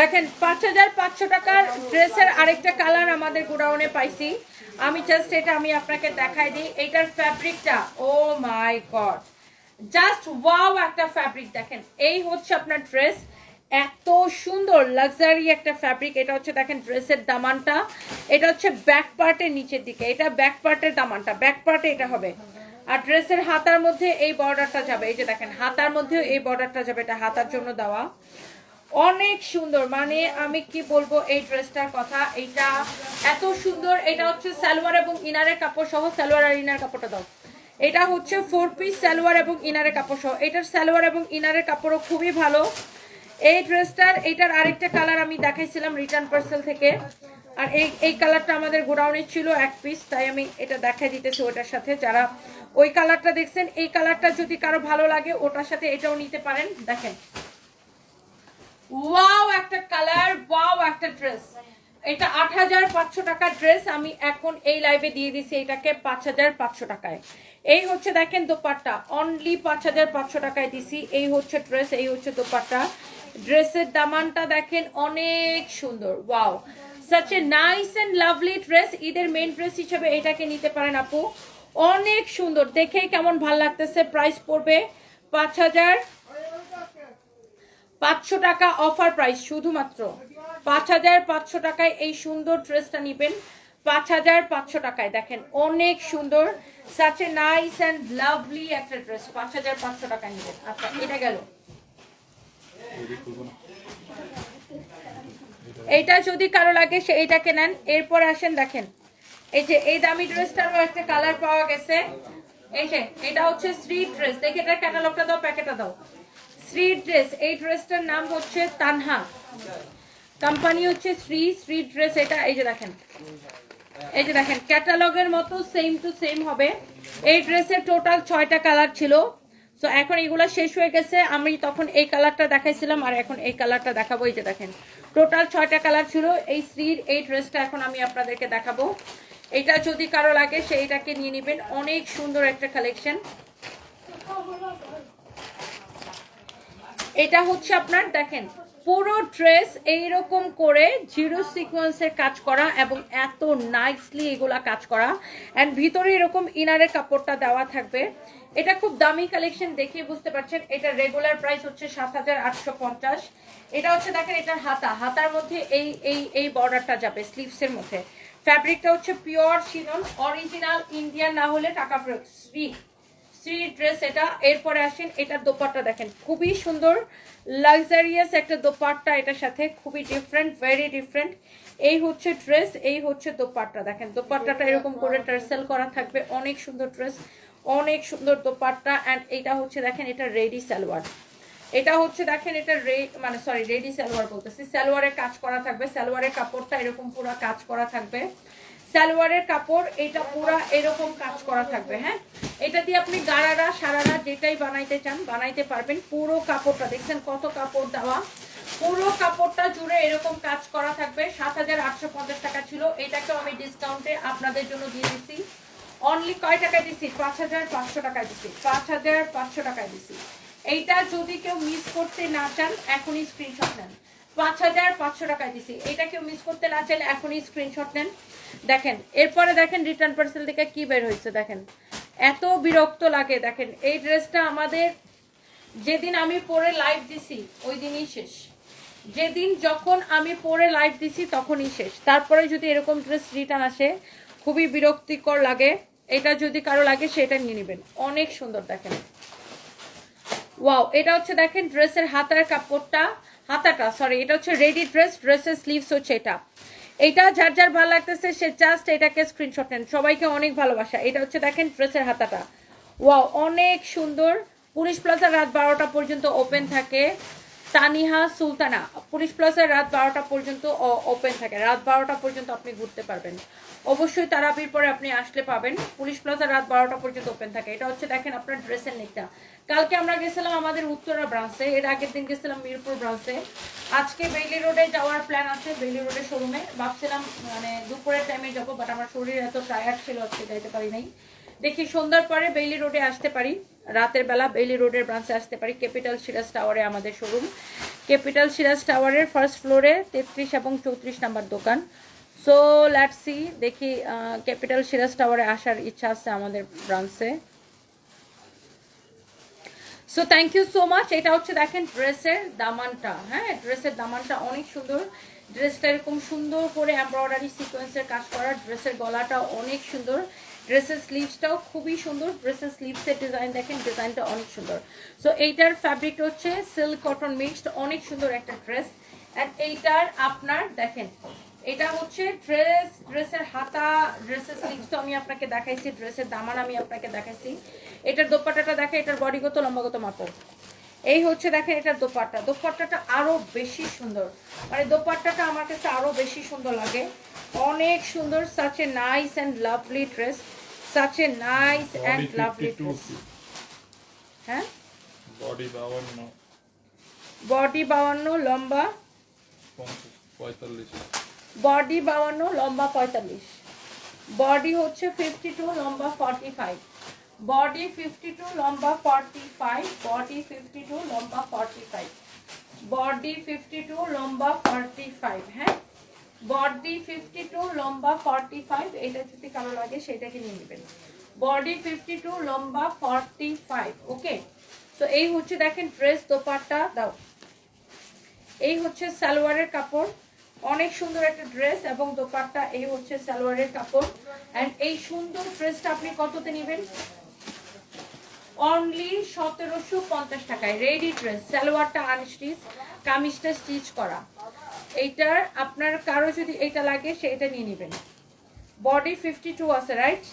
দেখেন 5500 টাকার ড্রেসের আরেকটা কালার আমাদের গোডাউনে পাইছি, আমি জাস্ট এটা আমি আপনাকে দেখাই দিই। এটার ফ্যাব্রিকটা ও মাই গড, জাস্ট ওয়াও একটা ফ্যাব্রিক। দেখেন এই হচ্ছে আপনার ড্রেস, এত সুন্দর লাক্সারি একটা ফ্যাব্রিক। এটা হচ্ছে দেখেন ড্রেসের দামানটা, এটা হচ্ছে ব্যাক পার্টের নিচের দিকে, এটা ব্যাক পার্টের দামানটা, ব্যাক পার্টে এটা হবে। আর ড্রেসের হাতার মধ্যে এই বর্ডারটা যাবে, এই যে দেখেন হাতার মধ্যে এই বর্ডারটা যাবে, এটা হাতার জন্য দেওয়া। অনেক সুন্দর, মানে আমি কি বলবো এই ড্রেসটার কথা, এটা এত সুন্দর। এটা হচ্ছে সালোয়ার এবং ইনারের কাপড় সহ, সালোয়ার আর ইনার কাপড়টা দাও। এটা হচ্ছে 4 পিস সালোয়ার এবং ইনারের কাপড় সহ, এটার সালোয়ার এবং ইনারের কাপড়ও খুবই ভালো। এই ড্রেসটার এটার আরেকটা কালার আমি দেখাইছিলাম রিটার্ন পার্সেল থেকে, আর এই কালারটা আমাদের গোডাউনে ছিল 1 পিস, তাই আমি এটা দেখাই দিতেছি ওটার সাথে। যারা ওই কালারটা দেখছেন, এই কালারটা যদি কারো ভালো লাগে ওটার সাথে এটাও নিতে পারেন। দেখেন ওয়াও একটা কালার, ওয়াও একটা ড্রেস। এটা 8500 টাকার ড্রেস, আমি এখন এই লাইভে দিয়ে দিছি এটাকে 5500 টাকায়। এই হচ্ছে দেখেন দোপাট্টা, অনলি 5500 টাকায় দিছি। এই হচ্ছে ড্রেস, এই হচ্ছে দোপাট্টা। ড্রেসের দামানটা দেখেন অনেক সুন্দর, wow such a nice and lovely dress। ঈদের মেইন ড্রেস হিসেবে এটাকে নিতে পারেন আপু, অনেক সুন্দর, দেখেই কেমন ভালো লাগতেছে। প্রাইস পড়বে 5500 টাকা অফার প্রাইস, শুধুমাত্র 5500 টাকায় এই সুন্দর ড্রেসটা নেবেন, 5500 টাকায়। দেখেন অনেক সুন্দর, such a nice and lovely একটা ড্রেস, 5500 টাকায় নেবেন। আচ্ছা এটা গেল, এইটা যদি কারো লাগে সে এইটাকে নেন। এরপর আসেন দেখেন এই যে এই দামি ড্রেসটারও একটা কালার পাওয়া গেছে। এই যে এটা হচ্ছে স্ট্রিট ড্রেস, দেখে এটার ক্যাটালগটা দাও, প্যাকেটটা দাও। স্ট্রিট ড্রেস, এই ড্রেসটার নাম হচ্ছে তানহা, কোম্পানি হচ্ছে স্ট্রিট ড্রেস। এটা এই যে দেখেন, এই যে দেখেন ক্যাটালগের মতো সেম টু সেম হবে। এই ড্রেসের টোটাল 6টা কালার ছিল, তো এখন এগুলা শেষ হয়ে গেছে। আমি তখন এই কালারটা দেখাইছিলাম আর এখন এই কালারটা দেখাবো। এই যে দেখেন টোটাল 6টা কালার ছিল এই স্ট্রিট, এই ড্রেসটা এখন আমি আপনাদেরকে দেখাবো। এটা যদি কারো লাগে সেইটাকে নিয়ে নেবেন, অনেক সুন্দর একটা কালেকশন। এটা হচ্ছে আপনার দেখেন পুরো ড্রেস এইরকম করে জিরো সিকোয়েন্সের কাজ করা এবং এত নাইসলি এগুলা কাজ করা, এন্ড ভিতরে এরকম ইনারের কাপড়টা দেওয়া থাকবে। এটা খুব দামি কালেকশন, দেখে বুঝতে পারছেন। এটা রেগুলার প্রাইস হচ্ছে 7850। এটা হচ্ছে দেখেন এটার হাতার মধ্যে এই বর্ডারটা যাবে স্লিভসের মধ্যে। ফ্যাব্রিকটা হচ্ছে পিওর শিনন, অরিজিনাল ইন্ডিয়ান না হলে টাকা ফেরত। স্ট্রিট ড্রেস এটা। এরপরে আসেন এটার দোপাট্টা দেখেন, খুবই সুন্দর লাক্সারিয়াস একটা দোপাট্টা, এটার সাথে খুবই ডিফারেন্ট, ভেরি ডিফারেন্ট। এই হচ্ছে ড্রেস, এই হচ্ছে দোপাট্টা। দেখেন দোপাট্টাটা এরকম করে টার্সেল করা থাকবে, অনেক সুন্দর ড্রেস, অনেক সুন্দর দোপাট্টা। অ্যান্ড এটা হচ্ছে দেখেন এটা রেডি সালোয়ার, এটা হচ্ছে দেখেন এটা রেডি সালোয়ার বলতেছি, সালোয়ারের কাজ করা থাকবে। সালোয়ারের কাপড়টা এরকম পুরো কাজ করা থাকবে, সালোয়ারের কাপড় এটা পুরা এরকম কাজ করা থাকবে। হ্যাঁ, এটা দিয়ে আপনি গারারা সারারা যেটাই বানাইতে চান বানাইতে পারবেন। পুরো কাপড়টা দেখছেন কত কাপড় দেওয়া, পুরো কাপড়টা জুড়ে এরকম কাজ করা থাকবে। 7850 টাকা ছিল, এটাকেও আমি ডিসকাউন্টে আপনাদের জন্য দিয়ে দিচ্ছি। অনলি কয় টাকায় দিচ্ছি? 5500 টাকায় দিচ্ছি, 5500 টাকায় দিচ্ছি। এইটা যদি কেউ মিস করতে না চান এখনই স্ক্রিনশট নেন। 5500 টাকায় দিছি। এটা কেউ মিস করতে না চাইলে এখনই স্ক্রিনশট নেন। দেখেন এরপরে দেখেন রিটার্ন পার্সেল থেকে কি বের হয়েছে দেখেন, এত বিরক্ত লাগে। দেখেন এই ড্রেসটা আমাদের যেদিন আমি পরে লাইভ দিছি ওই দিনই শেষ, যেদিন যখন আমি পরে লাইভ দিছি তখনই শেষ। তারপরে যদি এরকম ড্রেস রিটার্ন আসে খুবই বিরক্তিকর লাগে। এটা যদি কারো লাগে সেটা নিয়ে নেবেন, অনেক সুন্দর। দেখেন ওয়াও, এটা হচ্ছে দেখেন ড্রেসের হাতার কাপড়টা, হাতাটা সরি, এটা হচ্ছে রেডি ড্রেস, ড্রেসের স্লিভস হচ্ছে এটা। এটা যার যার ভালো লাগতেছে সে জাস্ট এটাকে স্ক্রিনশট নেন। সবাইকে অনেক ভালোবাসা। এটা হচ্ছে দেখেন ড্রেসের হাতাটা, ওয়াও অনেক সুন্দর। পুলিশ প্লাজা রাত 12টা পর্যন্ত ওপেন থাকে। তানিহা সুলতানা, পুলিশ প্লাজার রাত 12টা পর্যন্ত ওপেন থাকে, রাত 12টা পর্যন্ত আপনি ঘুরতে পারবেন। অবশ্যই তারাবির পরে আপনি আসলে পাবেন। পুলিশ প্লাজা রাত 12টা পর্যন্ত ওপেন থাকে। এটা হচ্ছে দেখেন আপনার ড্রেসের নেকটা। কালকে আমরা গেছিলাম আমাদের উত্তরা ব্রাঞ্চে, এর আগের দিন গেছিলাম মিরপুর ব্রাঞ্চে। আজকে বেইলি রোডে যাওয়ার প্ল্যান আছে, বেইলি রোডের শোরুমে। ভাবছিলাম মানে দুপুরের টাইমে যাবো, বাট আমার শরীর এত টায়ার্ড ছিল আজকে যাইতে পারি নাই। দেখি সন্ধ্যার পরে বেইলি রোডে আসতে পারি, রাতের বেলা বেইলি রোডের ব্রাঞ্চে আসতে পারি। ক্যাপিটাল সিরাজ টাওয়ারে আমাদের শোরুম, ক্যাপিটাল সিরাজ টাওয়ারের ফার্স্ট ফ্লোরে 33 এবং 34 নাম্বার দোকান। সো লেটস সি, দেখি ক্যাপিটাল সিরাজ টাওয়ারে আসার ইচ্ছা আছে আমাদের ব্রাঞ্চে। So thank you so much. এটা হচ্ছে দেখেন ড্রেসের দামানটা, হ্যাঁ ড্রেসের দামানটা অনেক সুন্দর। ড্রেসটা এরকম সুন্দর করে এমব্রয়ডারি সিকোয়েন্সের কাজ করা, ড্রেসের গলাটা অনেক সুন্দর, ড্রেসের স্লিভসটাও খুবই সুন্দর। ড্রেসের স্লিভসের ডিজাইন দেখেন, ডিজাইনটা অনেক সুন্দর। সো এইটার ফ্যাব্রিকটা হচ্ছে সিল্ক কটন মিক্সড, অনেক সুন্দর একটা ড্রেস। অ্যান্ড এইটার আপনার দেখেন এটা হচ্ছে ড্রেস, ড্রেসের হাতা, ড্রেসের স্লিভসটা আমি আপনাকে দেখাইছি, ড্রেসের দামান আমি আপনাকে দেখাইছি। এটার দোপাট্টাটা দেখে, এটার বডিগত লম্বাগত মাপো। এই হচ্ছে দেখেন এটার দোপাট্টা, দোপাট্টাটা আরো বেশি সুন্দর, মানে দোপাট্টাটা আমার কাছে আরো বেশি সুন্দর লাগে, অনেক সুন্দর। such a nice and lovely dress, such a nice and lovely dress। হ্যাঁ বডি 52, বডি 52, লম্বা 45, বডি 52, লম্বা 45, বডি হচ্ছে 52, লম্বা 45, বডি 52, লম্বা 45, বডি 52, লম্বা 45, বডি 52, লম্বা 45, হ্যাঁ বডি 52, লম্বা 45। এটা যদি কারো লাগে সেটাকে নিয়ে নেবেন। বডি 52, লম্বা 45, ওকে। তো এই হচ্ছে দেখেন ড্রেস, দোপাট্টা দাও। এই হচ্ছে সালোয়ারের কাপড়, অনেক সুন্দর একটা ড্রেস এবং দোপাট্টা। এই হচ্ছে সালোয়ারের কাপড়। এন্ড এই সুন্দর ড্রেসটা আপনি কততে নেবেন? অনলি 1750 টাকায়। রেডি ড্রেস, সালোয়ারটা আনস্টিচ, কামিজটা স্টিচ করা। এইটার আপনার কারো যদি এটা লাগে সেটা নিয়ে নেবেন। বডি 52 আছে রাইট,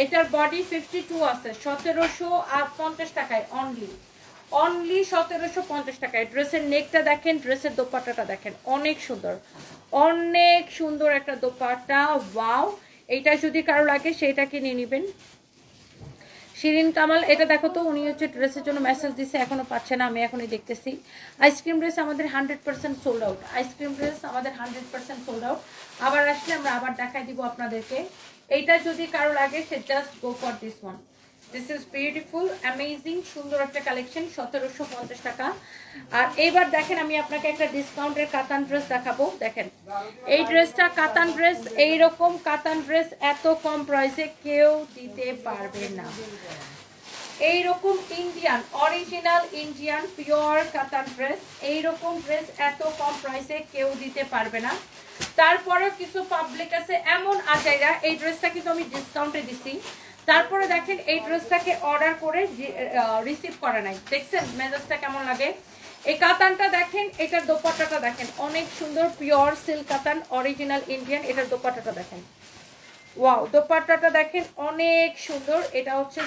এটার বডি 52 আছে, 1750 টাকায় অনলি, অনলি 1750 টাকায়। ড্রেসের নেকটা দেখেন, ড্রেসের দোপাট্টাটা দেখেন, অনেক সুন্দর, অনেক সুন্দর একটা দোপাট্টা। ওয়াও, এইটা যদি কারো লাগে সেটাকে নিয়ে নেবেন। শিরিন কামাল, এটা দেখো তো, উনি হচ্ছে ড্রেসের জন্য মেসেজ দিচ্ছে, এখনো পাচ্ছে না, আমি এখনই দেখতেছি। আইসক্রিম ড্রেস আমাদের 100% সোল্ড আউট, আইসক্রিম ড্রেস আমাদের 100% সোল্ড আউট। আবার আসলে আমরা আবার দেখাই দিব আপনাদেরকে। এইটা যদি কারো লাগে সে just go for this one. This is beautiful, amazing, সুন্দর একটা কালেকশন, 1750 টাকা। আর এইবার দেখেন আমি আপনাকে একটা ডিসকাউন্টের কাতান ড্রেস দেখাবো। দেখেন এই ড্রেসটা কাতান ড্রেস, এইরকম কাতান ড্রেস এত কম প্রাইসে কেউ দিতে পারবে না। এইরকম ইন্ডিয়ান, অরিজিনাল ইন্ডিয়ান পিওর কাতান ড্রেস, এইরকম ড্রেস এত কম প্রাইসে কেউ দিতে পারবে না। তারপরেও কিছু পাবলিক আছে এমন আজাইরা, এই ড্রেসটা কিন্তু আমি ডিসকাউন্টে দিছি, তারপরে দেখেন এই ড্রেসটাকে অর্ডার করে রিসিভ করা নাই। দেখছেন মেজাজটা কেমন লাগে? এই কাতানটা দেখেন, এটার দোপাট্টাটা দেখেন, অনেক সুন্দর, পিওর সিল্ক কাতান, অরিজিনাল ইন্ডিয়ান। এটার দোপাট্টাটা দেখেন, ওয়াও, দোপাট্টাটা দেখেন অনেক সুন্দর। এটা হচ্ছে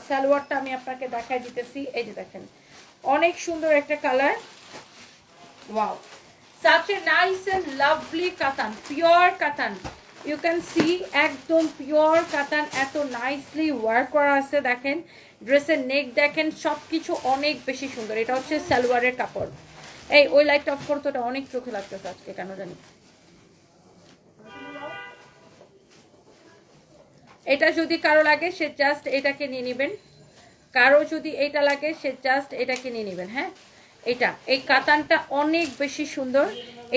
সালোয়ারটা আমি আপনাকে দেখাই দিতেছি, এই যে দেখেন অনেক সুন্দর একটা colour. Wow, such a nice and lovely কাতান, পিওর কাতান, ইউ ক্যান সি, একদম পিওর কাতান, এত নাইসলি ওয়ার্ক করা আছে। দেখেন ড্রেসের নেক দেখেন, সবকিছু অনেক বেশি সুন্দর। এটা হচ্ছে সালোয়ারের কাপড়। এই ওই লাইটটা অফ করতো, ওটা অনেক চোখে লাগতেছে আজকে কেন জানি। এটা যদি কারো লাগে সে জাস্ট এটাকে নিয়ে নেবেন। কারো যদি এটা লাগে সে জাস্ট এটা কিনে নেবেন। হ্যাঁ, এটা এই কাতানটা অনেক বেশি সুন্দর,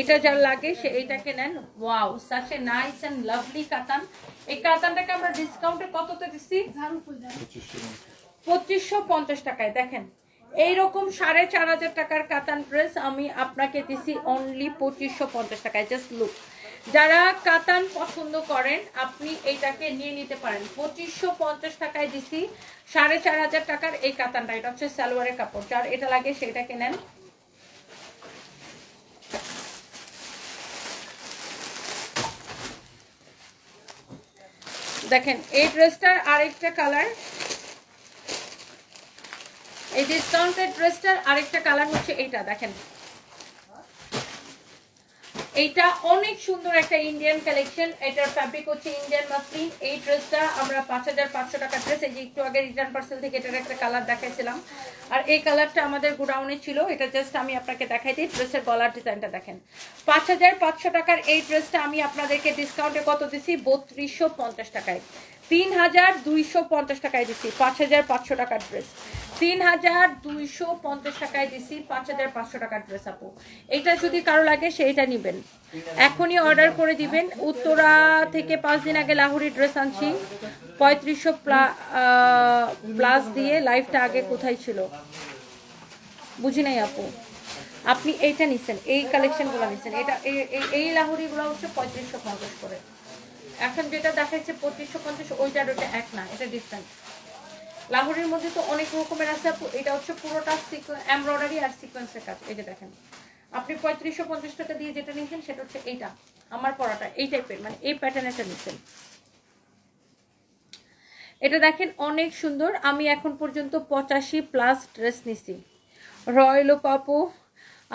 এটা যার লাগে সে এইটাকে নেন। Wow, such a nice and lovely katan. এই কাতানটাকে আমরা ডিসকাউন্টে কততে দিচ্ছি? 2550 টাকায়। দেখেন এইরকম 4500 টাকার কাতান ড্রেস আমি আপনাকে দিছি অনলি 2550 টাকায়। জাস্ট লুক, যারা কাতান পছন্দ করেন আপনি এইটাকে নিয়ে নিতে পারেন। 2550 টাকায় দিছি 4500 টাকার এই কাতানটা। এটা হচ্ছে সালোয়ারের কাপড়, যার এটা লাগে সেটাকে নেন। দেখেন এই ড্রেসটার আরেকটা কালার, এই ডিসকাউন্টেড ড্রেসটার আরেকটা কালার হচ্ছে এইটা। দেখেন এইটা অনেক সুন্দর একটা ইন্ডিয়ান কালেকশন, এটার ফ্যাব্রিক হচ্ছে ইন্ডিয়ান মাসলিন। এই ড্রেসটা আমরা 5500 টাকা ড্রেস, এই যে একটু আগে রিটার্ন পার্সেল থেকে এটার একটা কালার দেখাইছিলাম, আর এই কালারটা আমাদের গোডাউনে ছিল। এটা জাস্ট আমি আপনাকে দেখাই দিই। ড্রেসের গলার ডিজাইনটা দেখেন। 5500 টাকার এই ড্রেসটা আমি আপনাদেরকে ডিসকাউন্টে কত দিছি? 3250 টাকায়, 3250 টাকায় দিছি 5500 টাকার ড্রেস। 3250 টাকায় দিছি 5500 টাকার ড্রেস। আপু এটা যদি কারো লাগে সেইটা নিবেন, এখনই অর্ডার করে দিবেন। উত্তরা থেকে 5 দিন আগে লাহোরি ড্রেস আনছি 3500 প্লাস দিয়ে। লাইফটা আগে কোথায় ছিল বুঝি নাই আপু। আপনি এইটা নিছেন, এই কালেকশনগুলো নিছেন, এটা এই লাহোরিগুলো হচ্ছে 3550 করে। এখন যেটা দেখাচ্ছে 2550, ওইটার ওইটা এক না, এটা ডিফারেন্ট। লাহোরের মধ্যে তো অনেক রকমের আছে আপু। এটা হচ্ছে পুরোটা এমব্রয়ডারি আর সিকোয়েন্সের কাজ। এই যে দেখেন আপনি 3550 টাকা দিয়ে যেটা নিয়েছেন সেটা হচ্ছে এইটা, আমার পরাটা এই টাইপের, মানে এই প্যাটার্নেরটা নিয়েছেন। এটা দেখেন অনেক সুন্দর। আমি এখন পর্যন্ত 85 প্লাস ড্রেস নিছি। রয়্যাল পাপু,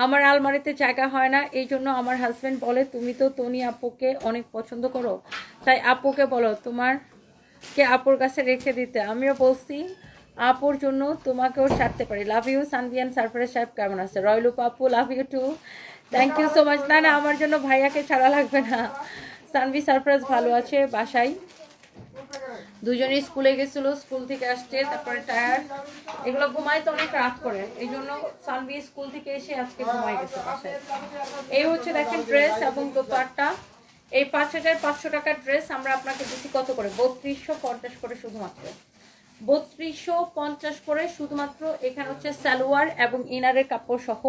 আমার আলমারিতে জায়গা হয় না, এই জন্য আমার হাজবেন্ড বলে তুমি তো তনি আপুকে অনেক পছন্দ করো, তাই আপুকে বলো তোমার কে আপুর কাছে রেখে দিতে। আমিও বলছি আপুর জন্য তোমাকেও ছাড়তে পারি। লাভ ইউ সানভিয়ান সারপ্রাইজ সাহেব, কেমন আছে? Royal Papu, love you too, thank you so much. না না, আমার জন্য ভাইয়াকে ছাড়া লাগবে না। সানভি সারপ্রাইজ ভালো আছে বাসায়, দুজনেই স্কুলে গেছিল, স্কুল থেকে আসছে, তারপরে টায়ার্ড, এগুলো ঘুমাইতে অনেক রাত করে, এই জন্য সানভি স্কুল থেকে এসে আজকে ঘুমাই গেছে বাসায়। এই হচ্ছে দেখেন ড্রেস এবং দোপাট্টা। এই 5500 টাকার ড্রেস আমরা আপনাকে দিচ্ছি কত করে? 3250 করে শুধুমাত্র, 3250 করে শুধুমাত্র। এখানে হচ্ছে সালোয়ার এবং ইনারের কাপড় সহ,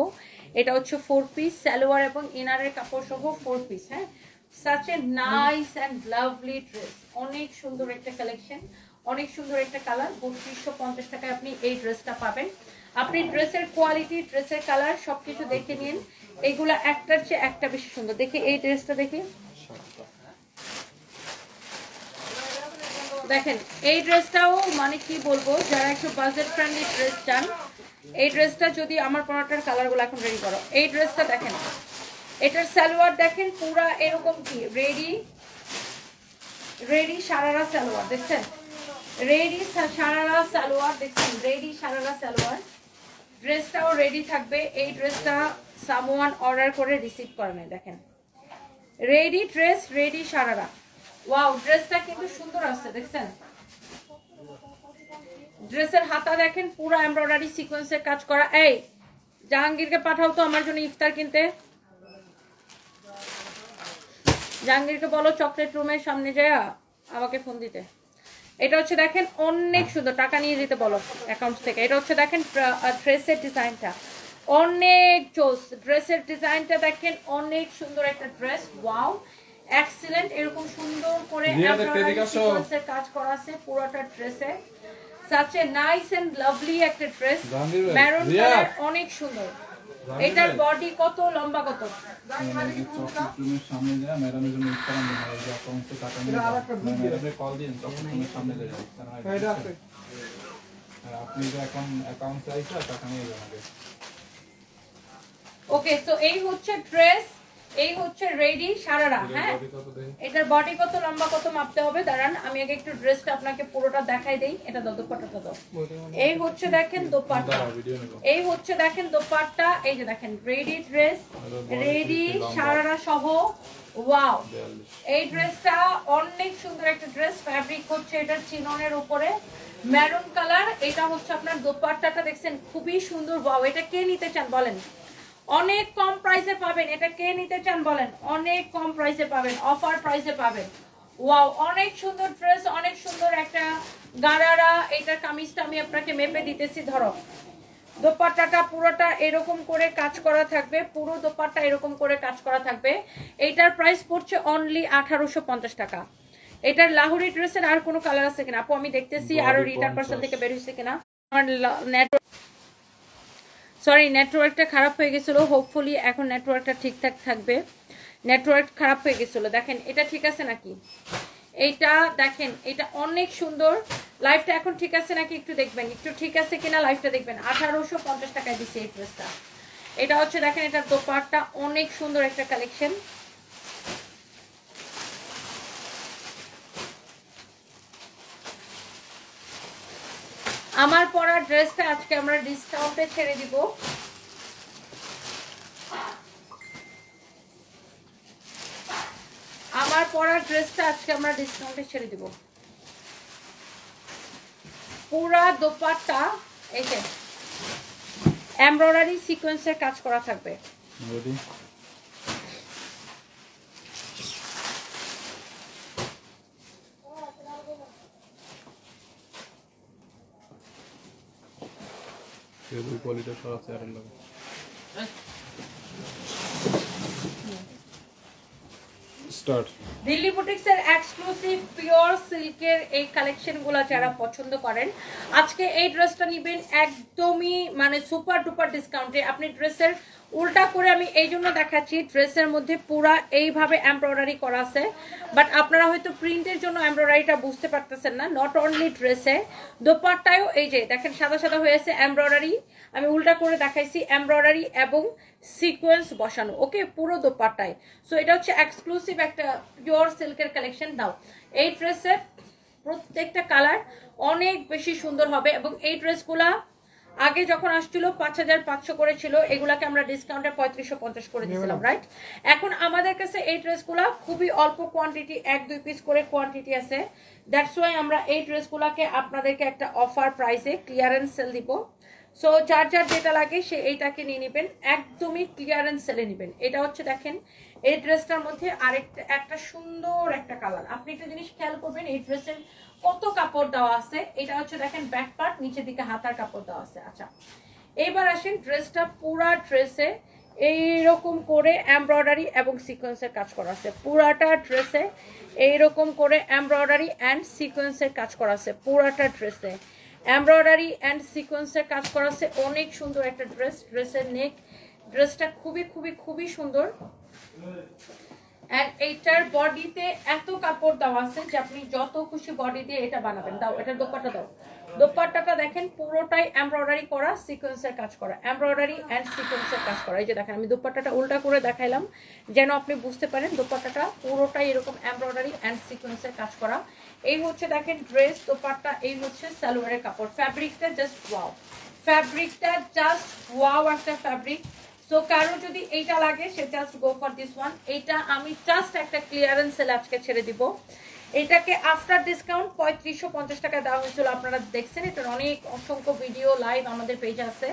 এটা হচ্ছে 4 পিস সালোয়ার এবং ইনারের কাপড় সহ 4 পিস। হ্যাঁ, such a nice and lovely dress, অনেক সুন্দর একটা কালেকশন, অনেক সুন্দর একটা কালার। 3250 টাকায় আপনি এই ড্রেসটা পাবেন। আপনি ড্রেসের কোয়ালিটি, ড্রেসের কালার সবকিছু দেখে নিন, এইগুলা একটার চেয়ে একটা বেশি সুন্দর। দেখি এই ড্রেসটা দেখি, দেখেন এই ড্রেসটাও মানে কি বলবো, যারা একটু বাজেট ফ্রেন্ডলি ড্রেস চান, এই ড্রেসটা যদি আমার পরাটার কালারগুলো এখন রেডি করো। এই ড্রেসটা দেখেন, এটার সালোয়ার দেখেন পুরা এরকম কি রেডি সারারা সালোয়ার দেখছেন, রেডি সারারা সালোয়ার দেখছেন, রেডি সারারা সালোয়ার। ড্রেসটাও রেডি থাকবে। এই ড্রেসটা সামওয়ান অর্ডার করে রিসিভ করে নেয়। দেখেন ready dress, ready sharara. Wow, ড্রেসটা কিন্তু সুন্দর আছে দেখছেন। ড্রেসের হাতা দেখেন পুরো এমব্রয়ডারি সিকোয়েন্সের কাজ করা। এই জাহাঙ্গীরকে পাঠাও তো আমার জন্য ইফতার কিনতে। জাহাঙ্গীরকে বলো চকলেট রুমের সামনে যায় আমাকে ফোন দিতে। এটা হচ্ছে দেখেন অনেক সুন্দর, টাকা নিয়ে দিতে বলো অ্যাকাউন্ট থেকে। এটা হচ্ছে দেখেন ড্রেসের ডিজাইনটা অনেক জোস, ড্রেসের ডিজাইনটা দেখেন অনেক সুন্দর একটা ড্রেস। Wow, excellent. এরকম সুন্দর করে সিকোয়েন্সের কাজ করা আছে পুরোটা ড্রেসে। such a nice and lovely একটা ড্রেস, মেরুন কালার, অনেক সুন্দর। এটার বডি কত, লম্বা কত? সামনে যায় ম্যাডামের জন্য ইফতার অ্যাকাউন্টে টাকা নিয়ে ম্যাডামকে কল দিন, তখন তুমি সামনে যায় আপনি যে এখন অ্যাকাউন্ট চাইছে টাকা নিয়ে যাবেন। ওকে, সো এই হচ্ছে ড্রেস, এই হচ্ছে রেডি সারারা। হ্যাঁ, এটার বডি কত, লম্বা কত মাপতে হবে, দাঁড়ান আমি আগে একটু ড্রেসটা আপনাকে পুরোটা দেখাই দেই। এটা দাও, দোপাট্টাটা দাও। এই হচ্ছে দেখেন দোপাট্টা, এই হচ্ছে দেখেন দোপাট্টা, এই যে দেখেন রেডি ড্রেস, রেডি সারারা সহ। ওয়াও, এই ড্রেসটা অনেক সুন্দর একটা ড্রেস। ফ্যাব্রিক হচ্ছে এটা চিননের উপরে মেরুন কালার। এটা হচ্ছে আপনার দোপাট্টাটা দেখছেন খুবই সুন্দর। ওয়াও, এটা কে নিতে চান বলেন? অনেক কম প্রাইসে পাবেন। এটা কে নিতে চান বলেন? অনেক কম প্রাইসে পাবেন, অফার প্রাইসে পাবেন। ওয়াও, অনেক সুন্দর ড্রেস, অনেক সুন্দর একটা গারারা। এটার কামিজটা আমি আপনাকে মেপে দিতেছি, ধরো। দোপাট্টাটা পুরোটা এরকম করে কাজ করা থাকবে, পুরো দোপাট্টা এরকম করে কাজ করা থাকবে। এইটার প্রাইস পড়ছে অনলি 1850 টাকা। এটার লাহোরি ড্রেসের আর কোনো কালার আছে কিনা আপু? আমি দেখতেছি আরো রিটার্ন পার্সেল থেকে বের হয়েছে কিনা। আমার নেটওয়ার্কটা খারাপ হয়ে গেছিল, হোপফুলি এখন নেটওয়ার্কটা ঠিকঠাক থাকবে। নেটওয়ার্ক খারাপ হয়ে গেছিল। দেখেন এটা ঠিক আছে নাকি? এইটা দেখেন, এটা অনেক সুন্দর। লাইফটা এখন ঠিক আছে নাকি একটু দেখবেন, একটু ঠিক আছে কিনা লাইফটা দেখবেন। 1850 টাকায় দিচ্ছে এই ড্রেসটা। এটা হচ্ছে দেখেন, এটা দোপাট্টা অনেক সুন্দর একটা কালেকশন। আমার পরা ড্রেসটা আজকে আমরা ডিসকাউন্টে ছেড়ে দিব। আমার পরা ড্রেসটা আজকে আমরা ডিসকাউন্টে ছেড়ে দিব। পুরা দোপাট্টা এই যে এমব্রয়ডারি সিকোয়েন্সের কাজ করা থাকবে। দিল্লি বুটিক্সের এক্সক্লুসিভ পিওর সিল্কের এই কালেকশনগুলো যারা পছন্দ করেন, আজকে এই ড্রেসটা নেবেন একদমই মানে সুপার ডুপার ডিসকাউন্টে। আপনি ড্রেসের উল্টা করে আমি এই জন্য দেখাচ্ছি, ড্রেসের মধ্যে পুরা এইভাবে এমব্রয়ডারি করা আছে, বাট আপনারা হয়তো প্রিন্টের জন্য এমব্রয়ডারিটা বুঝতে পারতেছেন না। নট অনলি ড্রেসে, দোপাট্টায়ও এই যে দেখেন সাদা সাদা হয়েছে এমব্রয়ডারি। আমি উল্টা করে দেখাইছি এমব্রয়ডারি এবং সিকোয়েন্স বসানো, ওকে, পুরো দোপাট্টায়। সো এটা হচ্ছে এক্সক্লুসিভ একটা পিওর সিল্কের কালেকশন। দাও, এই ড্রেসের প্রত্যেকটা কালার অনেক বেশি সুন্দর হবে। এবং এই ড্রেসগুলা আগে যখন আসছিল 5500 করে ছিল, এগুলাকে আমরা ডিসকাউন্টে 3550 করে দিয়েছিলাম, রাইট? এখন আমাদের কাছে এই ড্রেসগুলা খুবই অল্প কোয়ান্টিটি, 1-2 পিস করে কোয়ান্টিটি আছে। দ্যাটস ওয়াই আমরা এই ড্রেসগুলাকে আপনাদেরকে একটা অফার প্রাইসে ক্লিয়ারেন্স সেল দিব। সো যার যার যেটা লাগে সে এইটাকে নিয়ে নেবেন, একদমই ক্লিয়ারেন্স সেলে নেবেন। এটা হচ্ছে দেখেন এই ড্রেসটার মধ্যে আরেকটা একটা সুন্দর একটা কালার। আপনি একটা জিনিস খেয়াল করবেন, এই ড্রেসের কত কাপড় দেওয়া আছে। এটা হচ্ছে দেখেন ব্যাক পার্ট, নিচের দিকে হাতার কাপড় দেওয়া আছে। আচ্ছা, এইবার আসেন ড্রেসটা, পুরা ড্রেসে এইরকম করে এমব্রয়ডারি এবং সিকোয়েন্সের কাজ করা আছে। পুরাটা ড্রেসে এইরকম করে এমব্রয়ডারি অ্যান্ড সিকোয়েন্সের কাজ করা আছে। পুরাটা ড্রেসে এমব্রয়ডারি অ্যান্ড সিকোয়েন্সের কাজ করা আছে। অনেক সুন্দর একটা ড্রেস। ড্রেসের নেক, ড্রেসটা খুবই খুবই খুবই সুন্দর। এন্ড এইটার বডিতে এত কাপড় দেওয়া আছে যে আপনি যত খুশি বডি দিয়ে এটা বানাবেন। দাও, এটা দোপাট্টা দাও। দোপাট্টাটা দেখেন পুরোটাই এমব্রয়ডারি করা, সিকোয়েন্সের কাজ করা, এমব্রয়ডারি এন্ড সিকোয়েন্সের কাজ করা। এই যে দেখেন আমি দোপাট্টাটা উল্টা করে দেখাইলাম যেন আপনি বুঝতে পারেন। দোপাট্টাটা পুরোটাই এরকম এমব্রয়ডারি এন্ড সিকোয়েন্সের কাজ করা। এই হচ্ছে দেখেন ড্রেস, দোপাট্টা, এই হচ্ছে সালোয়ারের কাপড়। ফ্যাব্রিকটা জাস্ট ওয়াও, ফ্যাব্রিকটা জাস্ট ওয়াও একটা ফ্যাব্রিক। সো কারো যদি এইটা লাগে সে just go for this one. এইটা আমি জাস্ট একটা ক্লিয়ারেন্স সেল আজকে ছেড়ে দিব। এটাকে আফটার ডিসকাউন্ট 3550 টাকা দেওয়া হয়েছিল, আপনারা দেখছেন। এটার অনেক অসংখ্য ভিডিও লাইভ আমাদের পেজে আছে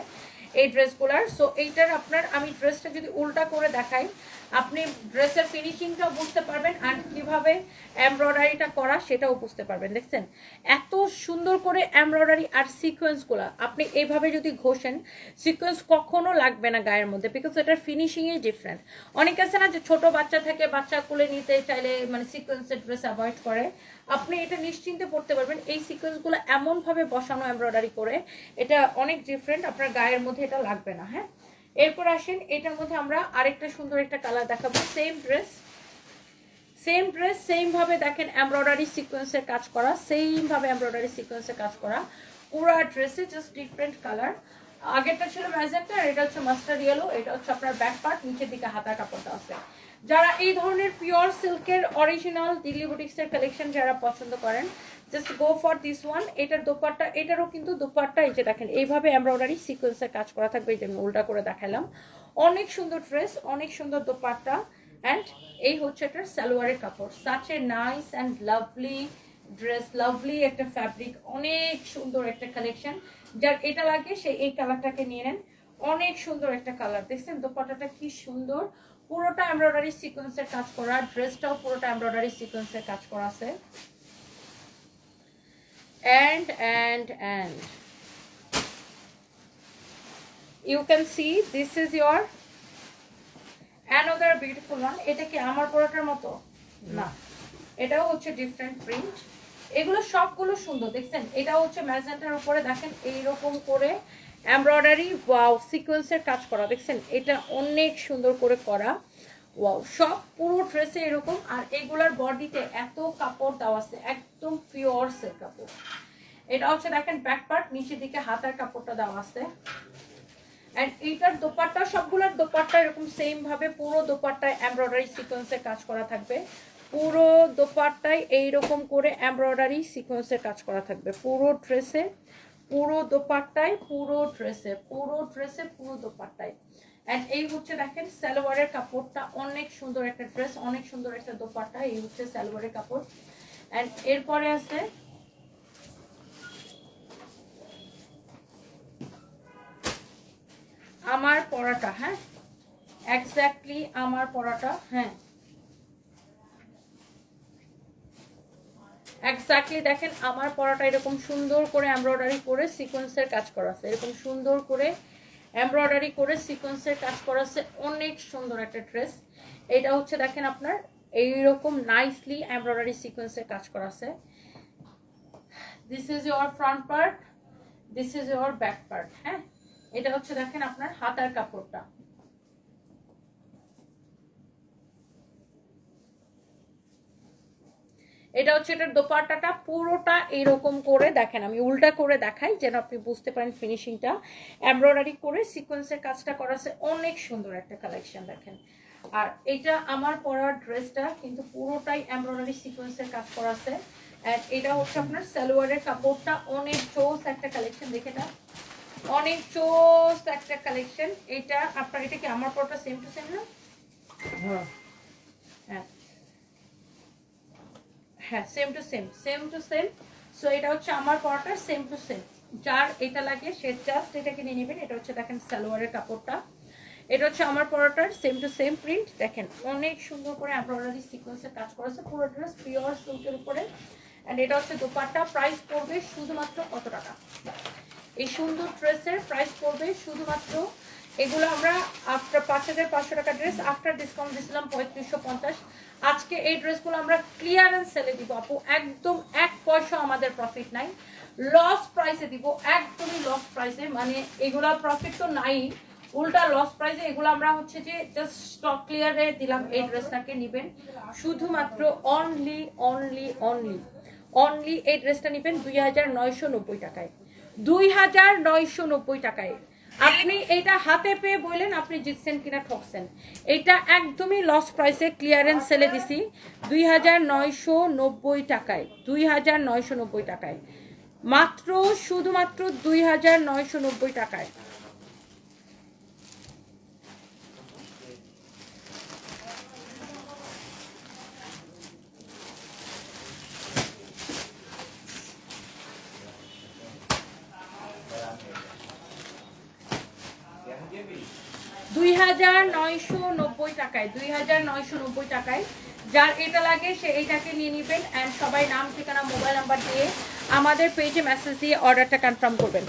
এই ড্রেসগুলার। সো এইটার আপনার আমি ড্রেসটা যদি উল্টা করে দেখাই, আপনি ড্রেসের ফিনিশিংটাও বুঝতে পারবেন আর কিভাবে এমব্রয়ডারিটা করা সেটাও বুঝতে পারবেন। দেখছেন এত সুন্দর করে এমব্রয়ডারি আর সিকোয়েন্সগুলো আপনি এইভাবে যদি ঘষেন, সিকোয়েন্স কখনো লাগবে না গায়ের মধ্যে, বিকজ এটার ফিনিশিংই ডিফারেন্ট। অনেক আছে না যে ছোট বাচ্চা থেকে বাচ্চা কোলে নিতে চাইলে মানে সিকোয়েন্সের ড্রেস অ্যাভয়েড করে, আপনি এটা নিশ্চিন্তে পড়তে পারবেন। এই সিকোয়েন্সগুলো এমনভাবে বসানো এমব্রয়ডারি করে, এটা অনেক ডিফারেন্ট, আপনার গায়ের মধ্যে এটা লাগবে না। হ্যাঁ, এরপর আসেন এটার মধ্যে আমরা আরেকটা সুন্দর একটা কালার দেখাবো। সেম ড্রেস, সেম ভাবে দেখেন এমব্রয়ডারি সিকোয়েন্সের কাজ করা, সেম ভাবে এমব্রয়ডারি সিকোয়েন্সের কাজ করা পুরো ড্রেসে, জাস্ট ডিফারেন্ট কালার। আগেরটা ছিল ম্যাজেন্টা আর এটা হচ্ছে মাস্টার্ড ইয়েলো। এটা হচ্ছে আপনার ব্যাক পার্ট, নিচের দিকে হাতার কাপড়টা আছে। যারা এই ধরনের পিওর সিল্কের অরিজিনাল দিল্লি বুটিক্সের কালেকশন যারা পছন্দ করেন, just go for this one. এটার দোপাট্টা, এটারও কিন্তু দোপাট্টা এই যে দেখেন এইভাবে এমব্রয়ডারি সিকোয়েন্সের কাজ করা থাকবে, এই যে আমি উল্টা করে দেখালাম। অনেক সুন্দর ড্রেস, অনেক সুন্দর দোপাট্টা, অ্যান্ড এই হচ্ছে এটার সালোয়ারের কাপড়। Such a nice and lovely dress, lovely একটা ফ্যাব্রিক, অনেক সুন্দর একটা কালেকশন। যার এটা লাগে সে এই কালারটাকে নিয়ে নেন, অনেক সুন্দর একটা কালার। দেখছেন দোপাট্টাটা কি সুন্দর, পুরোটা এমব্রয়ডারি সিকোয়েন্সের কাজ করা, ড্রেসটাও পুরোটা এমব্রয়ডারি সিকোয়েন্সের কাজ করা আছে। and you can see this is your another beautiful one. এটা কি আমার পরাটার মতো না, এটাও হচ্ছে ডিফারেন্ট প্রিন্ট। এগুলো সবগুলো সুন্দর, দেখছেন এটাও হচ্ছে ম্যাজেন্টার উপরে দেখেন এইরকম করে এমব্রয়ডারি ওয়াও সিকোয়েন্সের কাজ করা, দেখছেন এটা অনেক সুন্দর করে করা। ওয়াও, সব পুরো ড্রেসে এরকম। আর এগুলার বডিতে এত কাপড় দেওয়া আছে, একদম পিওর সিল্ক কাপড়। এটা হচ্ছে দেখেন ব্যাক পার্ট, নিচের দিকে হাতার কাপড়টা দেওয়া আছে। এন্ড এইটার দোপাট্টা, সবগুলোর দোপাট্টা এরকম সেম ভাবে পুরো দোপাট্টায় এমব্রয়ডারি সিকোয়েন্সের কাজ করা থাকবে। পুরো দোপাট্টায় এইরকম করে এমব্রয়ডারি সিকোয়েন্সের কাজ করা থাকবে পুরো ড্রেসে, পুরো দোপাট্টায়, পুরো ড্রেসে, পুরো ড্রেসে, পুরো দোপাট্টায়। এন্ড এই হচ্ছে দেখেন সালোয়ারের কাপড়টা, অনেক সুন্দর একটা ড্রেস, অনেক সুন্দর একটা দোপাট্টা। এই হচ্ছে সালোয়ারের কাপড়। এন্ড এরপরে আছে আমার পরাটা। হ্যাঁ, এক্স্যাক্টলি আমার পরাটা। হ্যাঁ, এক্স্যাক্টলি দেখেন আমার পরাটা এরকম সুন্দর করে এমব্রয়ডারি করে সিকোয়েন্সের কাজ করা আছে, এরকম সুন্দর করে এমব্রয়ডারি করে সিকোয়েন্সের কাজ করা আছে, অনেক সুন্দর একটা ড্রেস। এটা হচ্ছে দেখেন আপনার এইরকম নাইসলি এমব্রয়ডারি সিকোয়েন্সের কাজ করা আছে। This is your front part, this is your back part. হ্যাঁ, এটা হচ্ছে দেখেন আপনার হাতার কাপড়টা। এটা হচ্ছে এটার দোপাট্টাটা, পুরোটা এরকম করে দেখেন, আমি উল্টা করে দেখাই যেন আপনি বুঝতে পারেন ফিনিশিংটা। এমব্রয়ডারি করে সিকোয়েন্সের কাজটা করা আছে, অনেক সুন্দর একটা কালেকশন দেখেন। আর এটা আমার পরার ড্রেসটা কিন্তু পুরোটাই এমব্রয়ডারি সিকোয়েন্সের কাজ করা আছে। আর এটা হচ্ছে আপনার সালোয়ারের কাপড়টা, অনেক চোস একটা কালেকশন। দেখে না, অনেক চোস একটা কালেকশন। এটা আপনার, এটা কি আমার পরাটা সেম টু সেম না? হ্যাঁ হ্যাঁ, same to same, same to same. So এটা হচ্ছে আমার পরাটা সেম টু সেম। যার এটা লাগে সে জাস্ট এটাকে নিয়ে নেবেন। এটা হচ্ছে দেখেন সালোয়ারের কাপড়টা, এটা হচ্ছে আমার পরাটার সেম টু সেম প্রিন্ট। দেখেন অনেক সুন্দর করে এমব্রয়ডারি সিকোয়েন্সের কাজ করা আছে, পুরো ড্রেস পিওর সিল্কের উপরে। এন্ড এটা হচ্ছে দোপাট্টা। প্রাইস পড়বে শুধুমাত্র কত টাকা? এই সুন্দর ড্রেসের প্রাইস পড়বে শুধুমাত্র, এগুলো আমরা আফটার 5500 টাকা ড্রেস, আফটার ডিসকাউন্ট দিয়েছিলাম 3550। আজকে এই ড্রেসগুলো আমরা ক্লিয়ারেন্স সেলে দিব আপু, একদম 1 পয়সা আমাদের প্রফিট নাই, লস প্রাইসে দিব, একদমই লস প্রাইসে। মানে এগুলা প্রফিট তো নাই, উল্টা লস প্রাইসে। এগুলো আমরা হচ্ছে যে জাস্ট স্টক ক্লিয়ারে দিলাম। এই ড্রেসটাকে নেবেন শুধুমাত্র অনলি অনলি অনলি অনলি এই ড্রেসটা নেবেন 2990 টাকায়, 2990 টাকায়। আপনি এটা হাতে পেয়ে বললেন আপনি জিতছেন কিনা ঠকছেন। এটা একদমই লস প্রাইসে ক্লিয়ারেন্স সেলে দিছি 2990 টাকায়, 2990 টাকায়, মাত্র শুধুমাত্র 2990 টাকায়। টাকায়, 2990 টাকায়। যার এটা লাগে সে এইটাকে নিয়ে নেবেন। অ্যান্ড সবাই নাম, ঠিকানা, মোবাইল নাম্বার দিয়ে আমাদের পেজে মেসেজ দিয়ে অর্ডারটা কনফার্ম করবেন।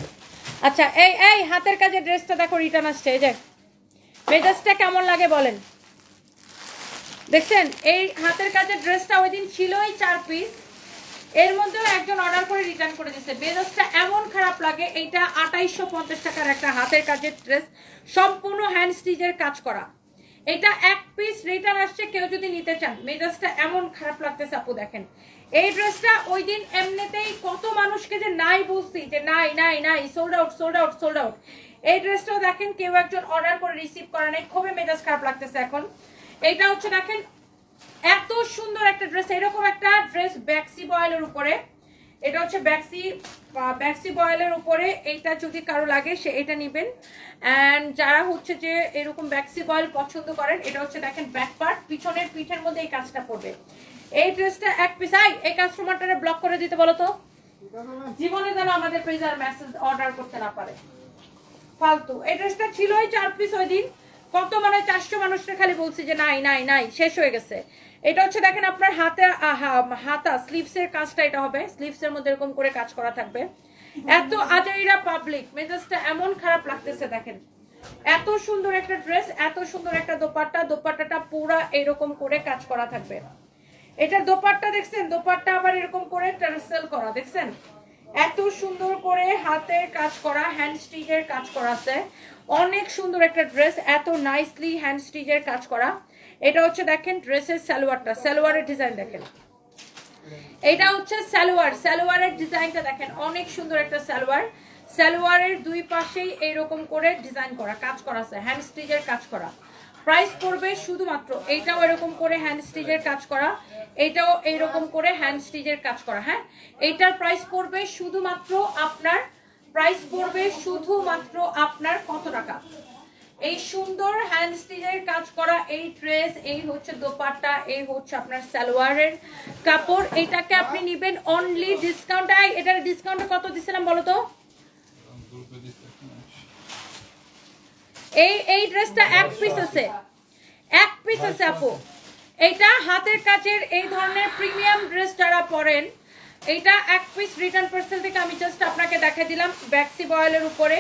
আচ্ছা, এই এই হাতের কাজের ড্রেসটা দেখো রিটার্ন আসছে, এই যে মেজাজটা কেমন লাগে বলেন। দেখছেন এই হাতের কাজের ড্রেসটা ওই দিন ছিলই 4 পিস, এর মধ্যেও একজন অর্ডার করে রিটার্ন করে দিয়েছে। মেজাজটা এমন খারাপ লাগে। এইটা 2850 টাকার একটা হাতের কাজের ড্রেস, সম্পূর্ণ হ্যান্ড স্টিচের কাজ করা। এটা 1 পিস রিটার্ন আসছে, কেউ যদি নিতে চান। মেজাজটা এমন খারাপ লাগতেছে আপু। দেখেন এই ড্রেসটা ওই দিন এমনিতেই কত মানুষকে যে নাই বলছি যে নাই নাই নাই, sold out sold out sold out. এই ড্রেসটাও দেখেন কেউ একজন অর্ডার করে রিসিভ করে নাই, খুবই মেজাজ খারাপ লাগতেছে এখন। এটা হচ্ছে দেখেন এত সুন্দর একটা ড্রেস, এরকম একটা ড্রেস ব্যাক্সি বয়েলের উপরে, এটা হচ্ছে ব্যাক্সি বয়েলের উপরে, এইটা যদি কারো লাগে সে এটা নেবেন। এন্ড যারা হচ্ছে যে এরকম ব্যাক্সি বয়েল পছন্দ করেন, এটা হচ্ছে দেখেন ব্যাক পার্ট, পিছনের পিঠের মধ্যে এই কাজটা পড়বে। এই ড্রেসটা এক পিস, এই কাস্টমারটারে ব্লক করে দিতে বলো তো, জীবনে যেন আমাদের পেজে আর মেসেজ অর্ডার করতে না পারে ফালতু। এই ড্রেসটা ছিলই 4 পিস ওই দিন, কত মানে 400 মানুষরা খালি বলছি যে নাই নাই নাই, শেষ হয়ে গেছে। এটা হচ্ছে দেখেন আপনার হাতা স্লিভসের কাজটা, এটা হবে স্লিভসের মধ্যে এরকম করে কাজ করা থাকবে। এত আজাইরা পাবলিক, মেজাজটা এমন খারাপ লাগতেছে দেখেন, এত সুন্দর একটা ড্রেস, এত সুন্দর একটা দোপাট্টা, দোপাট্টাটা পুরো এরকম করে কাজ করা থাকবে। এটার দোপাট্টা দেখছেন, দোপাট্টা আবার এরকম করে টার্সেল করা দেখছেন, এত সুন্দর করে হাতের কাজ করা, হ্যান্ড স্টিচের কাজ করা আছে, অনেক সুন্দর একটা ড্রেস, এত নাইসলি হ্যান্ড স্টিচের কাজ করা। এটা হচ্ছে দেখেন ড্রেসের সালোয়ারটা, সালোয়ারের ডিজাইন দেখেন, এটা হচ্ছে সালোয়ার, সালোয়ারের ডিজাইনটা দেখেন, অনেক সুন্দর একটা সালোয়ার। সালোয়ারের দুই পাশেই এইরকম করে ডিজাইন করা, কাজ করা আছে, হ্যান্ড স্টিচের কাজ করা। প্রাইস পড়বে শুধুমাত্র, এইটাও এরকম করে হ্যান্ড স্টিচের কাজ করা, এইটাও এইরকম করে হ্যান্ড স্টিচের কাজ করা। হ্যাঁ, এইটার প্রাইস পড়বে শুধুমাত্র আপনার কত টাকা? এই সুন্দর হ্যান্ড স্টিচের কাজ করা এই ড্রেস, এই হচ্ছে দোপাট্টা, এই হচ্ছে আপনার সালোয়ারের কাপড়। এটাকে আপনি নেবেন অনলি ডিসকাউন্ট। এটার ডিসকাউন্ট কত দিছিলাম বলো তো? এই ড্রেসটা এক পিস আছে, এক পিস আছে আপু। এইটা হাতের কাজের এই ধরনের প্রিমিয়াম ড্রেস যারা পরেন, এইটা এক পিস রিটার্ন পার্সেল থেকে আমি জাস্ট আপনাকে দেখাই দিলাম ব্যাক্সি বয়েলের উপরে।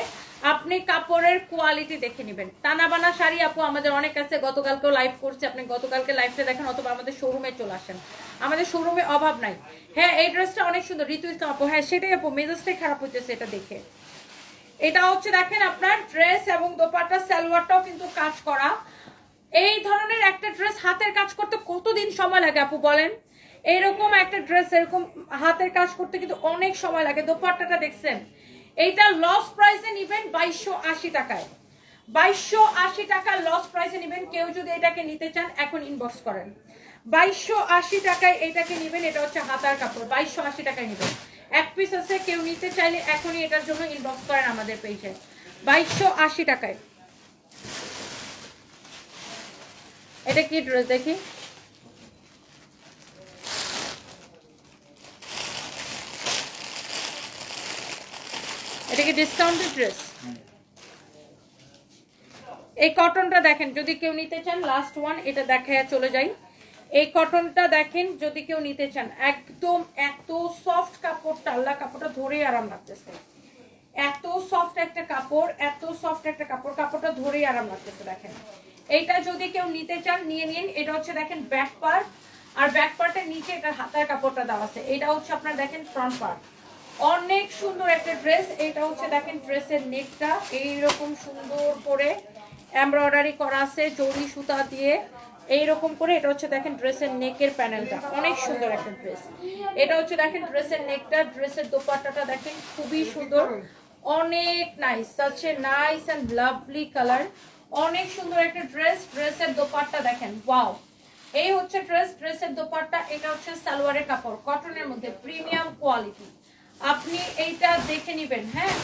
আপনি কাপড়ের কোয়ালিটি দেখে নেবেন। টানাবানা শাড়ি আপু আমাদের অনেক আছে, গতকালকেও লাইভ করছে, আপনি গতকালকে লাইভটা দেখেন অথবা আমাদের শোরুমে চলে আসেন, আমাদের শোরুমে অভাব নাই। হ্যাঁ, এই ড্রেসটা অনেক সুন্দর, ঋতু ইসলাম আপু। হ্যাঁ সেটাই আপু, মেজাজটাই খারাপ হইতেছে এটা দেখে। এটা হচ্ছে দেখেন আপনার ড্রেস এবং দোপাট্টা, সালোয়ারটাও কিন্তু কাজ করা। এই ধরনের একটা ড্রেস হাতের কাজ করতে কতদিন সময় লাগে আপু বলেন? এইরকম একটা ড্রেস এরকম হাতের কাজ করতে কিন্তু অনেক সময় লাগে। দোপাট্টাটা দেখছেন, এইটা লস প্রাইসে নিবেন 2280 টাকায়, 2280 টাকা লস প্রাইসে নিবেন। কেউ যদি এটাকে নিতে চান এখন ইনবক্স করেন, 2280 টাকায় এটাকে নিবেন। এটা হচ্ছে হাতার কাপড়, 2280 টাকায় নিবেন, এক পিস আছে। কেউ নিতে চাইলে এখনই এটার জন্য ইনবক্স করেন আমাদের পেজে, 2280 টাকায়। এটা কি ড্রেস দেখি, এটা কি ডিসকাউন্টেড ড্রেস? এই কটনটা দেখেন, যদি কেউ নিতে চান, লাস্ট ওয়ান এটা দেখায় চলে যাই। এই কটনটা দেখেন যদি কেউ নিতে চান, একদম এত সফট কাপড়টা, আল্লাহ কাপড়টা ধরে আরাম লাগতেছে, এত সফট একটা কাপড়, এত সফট একটা কাপড়, কাপড়টা ধরেই আরাম লাগতেছে দেখেন। এইটা যদি কেউ নিতে চান নিয়ে নিন। এটা হচ্ছে দেখেন ব্যাক পার্ট, আর ব্যাক পার্টের নিচে এটা হাতার কাপড়টা দেওয়া আছে। এটা হচ্ছে আপনার দেখেন ফ্রন্ট পার্ট, অনেক সুন্দর একটা ড্রেস। এটা হচ্ছে দেখেন ড্রেসের নেকটা এইরকম সুন্দর করে এমব্রয়ডারি করা আছে জরি সুতা দিয়ে এইরকম করে। এটা হচ্ছে দেখেন ড্রেসের নেকের প্যানেলটা, অনেক সুন্দর একটা ড্রেস। এটা হচ্ছে দেখেন ড্রেসের নেকটা, ড্রেসের দোপাট্টাটা দেখেন খুবই সুন্দর, অনেক nice, such a nice and lovely colour, অনেক সুন্দর একটা ড্রেস। ড্রেসের দোপাট্টা দেখেন, ওয়াও। এই হচ্ছে ড্রেসের দোপাট্টা। এটা হচ্ছে সালোয়ারের কাপড়, কটনের মধ্যে প্রিমিয়াম কোয়ালিটি, আপনি এইটা দেখে নেবেন। হ্যাঁ,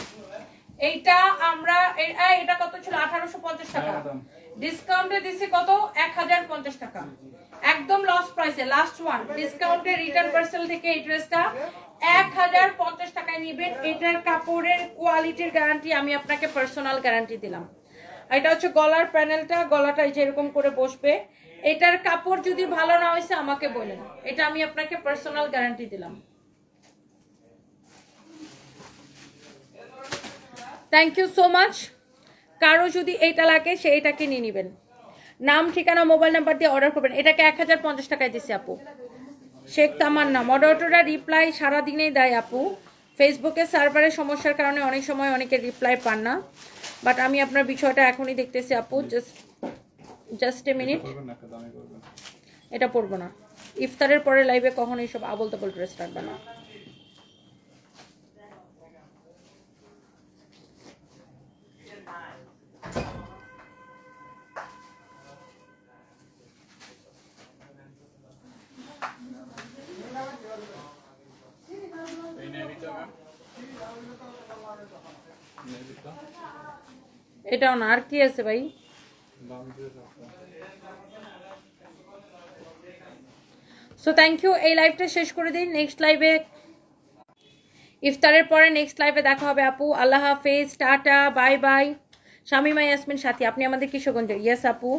এইটা আমরা এটা কত ছিল? 1850 টাকা, ডিসকাউন্টে দিছি কত? 1050 টাকা, একদম লস প্রাইসে। লাস্ট ওয়ান ডিসকাউন্টে রিটার্ন পার্সেল থেকে এই ড্রেসটা 1050 টাকায় নেবেন। এটার কাপড়ের কোয়ালিটির গ্যারান্টি আমি আপনাকে পার্সোনাল গ্যারান্টি দিলাম। এটা হচ্ছে গলার প্যানেলটা, গলাটা যেরকম করে বসবে। এটার কাপড় যদি ভালো না হয়েছে আমাকে বলেন, এটা আমি আপনাকে পার্সোনাল গ্যারান্টি দিলাম। Thank you so much. কারো যদি এইটা লাগে সে এটাকে নিয়ে নেবেন, নাম ঠিকানা মোবাইল নাম্বার দিয়ে অর্ডার করবেন। এটাকে 1050 টাকায় দিছি আপু। শেখ তামান্না, মডারেটররা রিপ্লাই সারাদিনেই দেয় আপু, ফেসবুকে সার্ভারের সমস্যার কারণে অনেক সময় অনেকে রিপ্লাই পান না, বাট আমি আপনার বিষয়টা এখনই দেখতেছি আপু। Just a minute. এটা পরবো না, ইফতারের পরে লাইভে কখনো এইসব আবল তাবল ড্রেস রাখবে না। এটাও না, আর কি আছে ভাই? সো থ্যাংক ইউ, এই লাইভটা শেষ করে দিন। নেক্সট লাইভে, ইফতারের পরে নেক্সট লাইভে দেখা হবে আপু। আল্লাহ হাফেজ, tata, bye bye. Shamima Yasmin সাথী, আপনি আমাদের কিশোরগঞ্জের? ইয়েস আপু।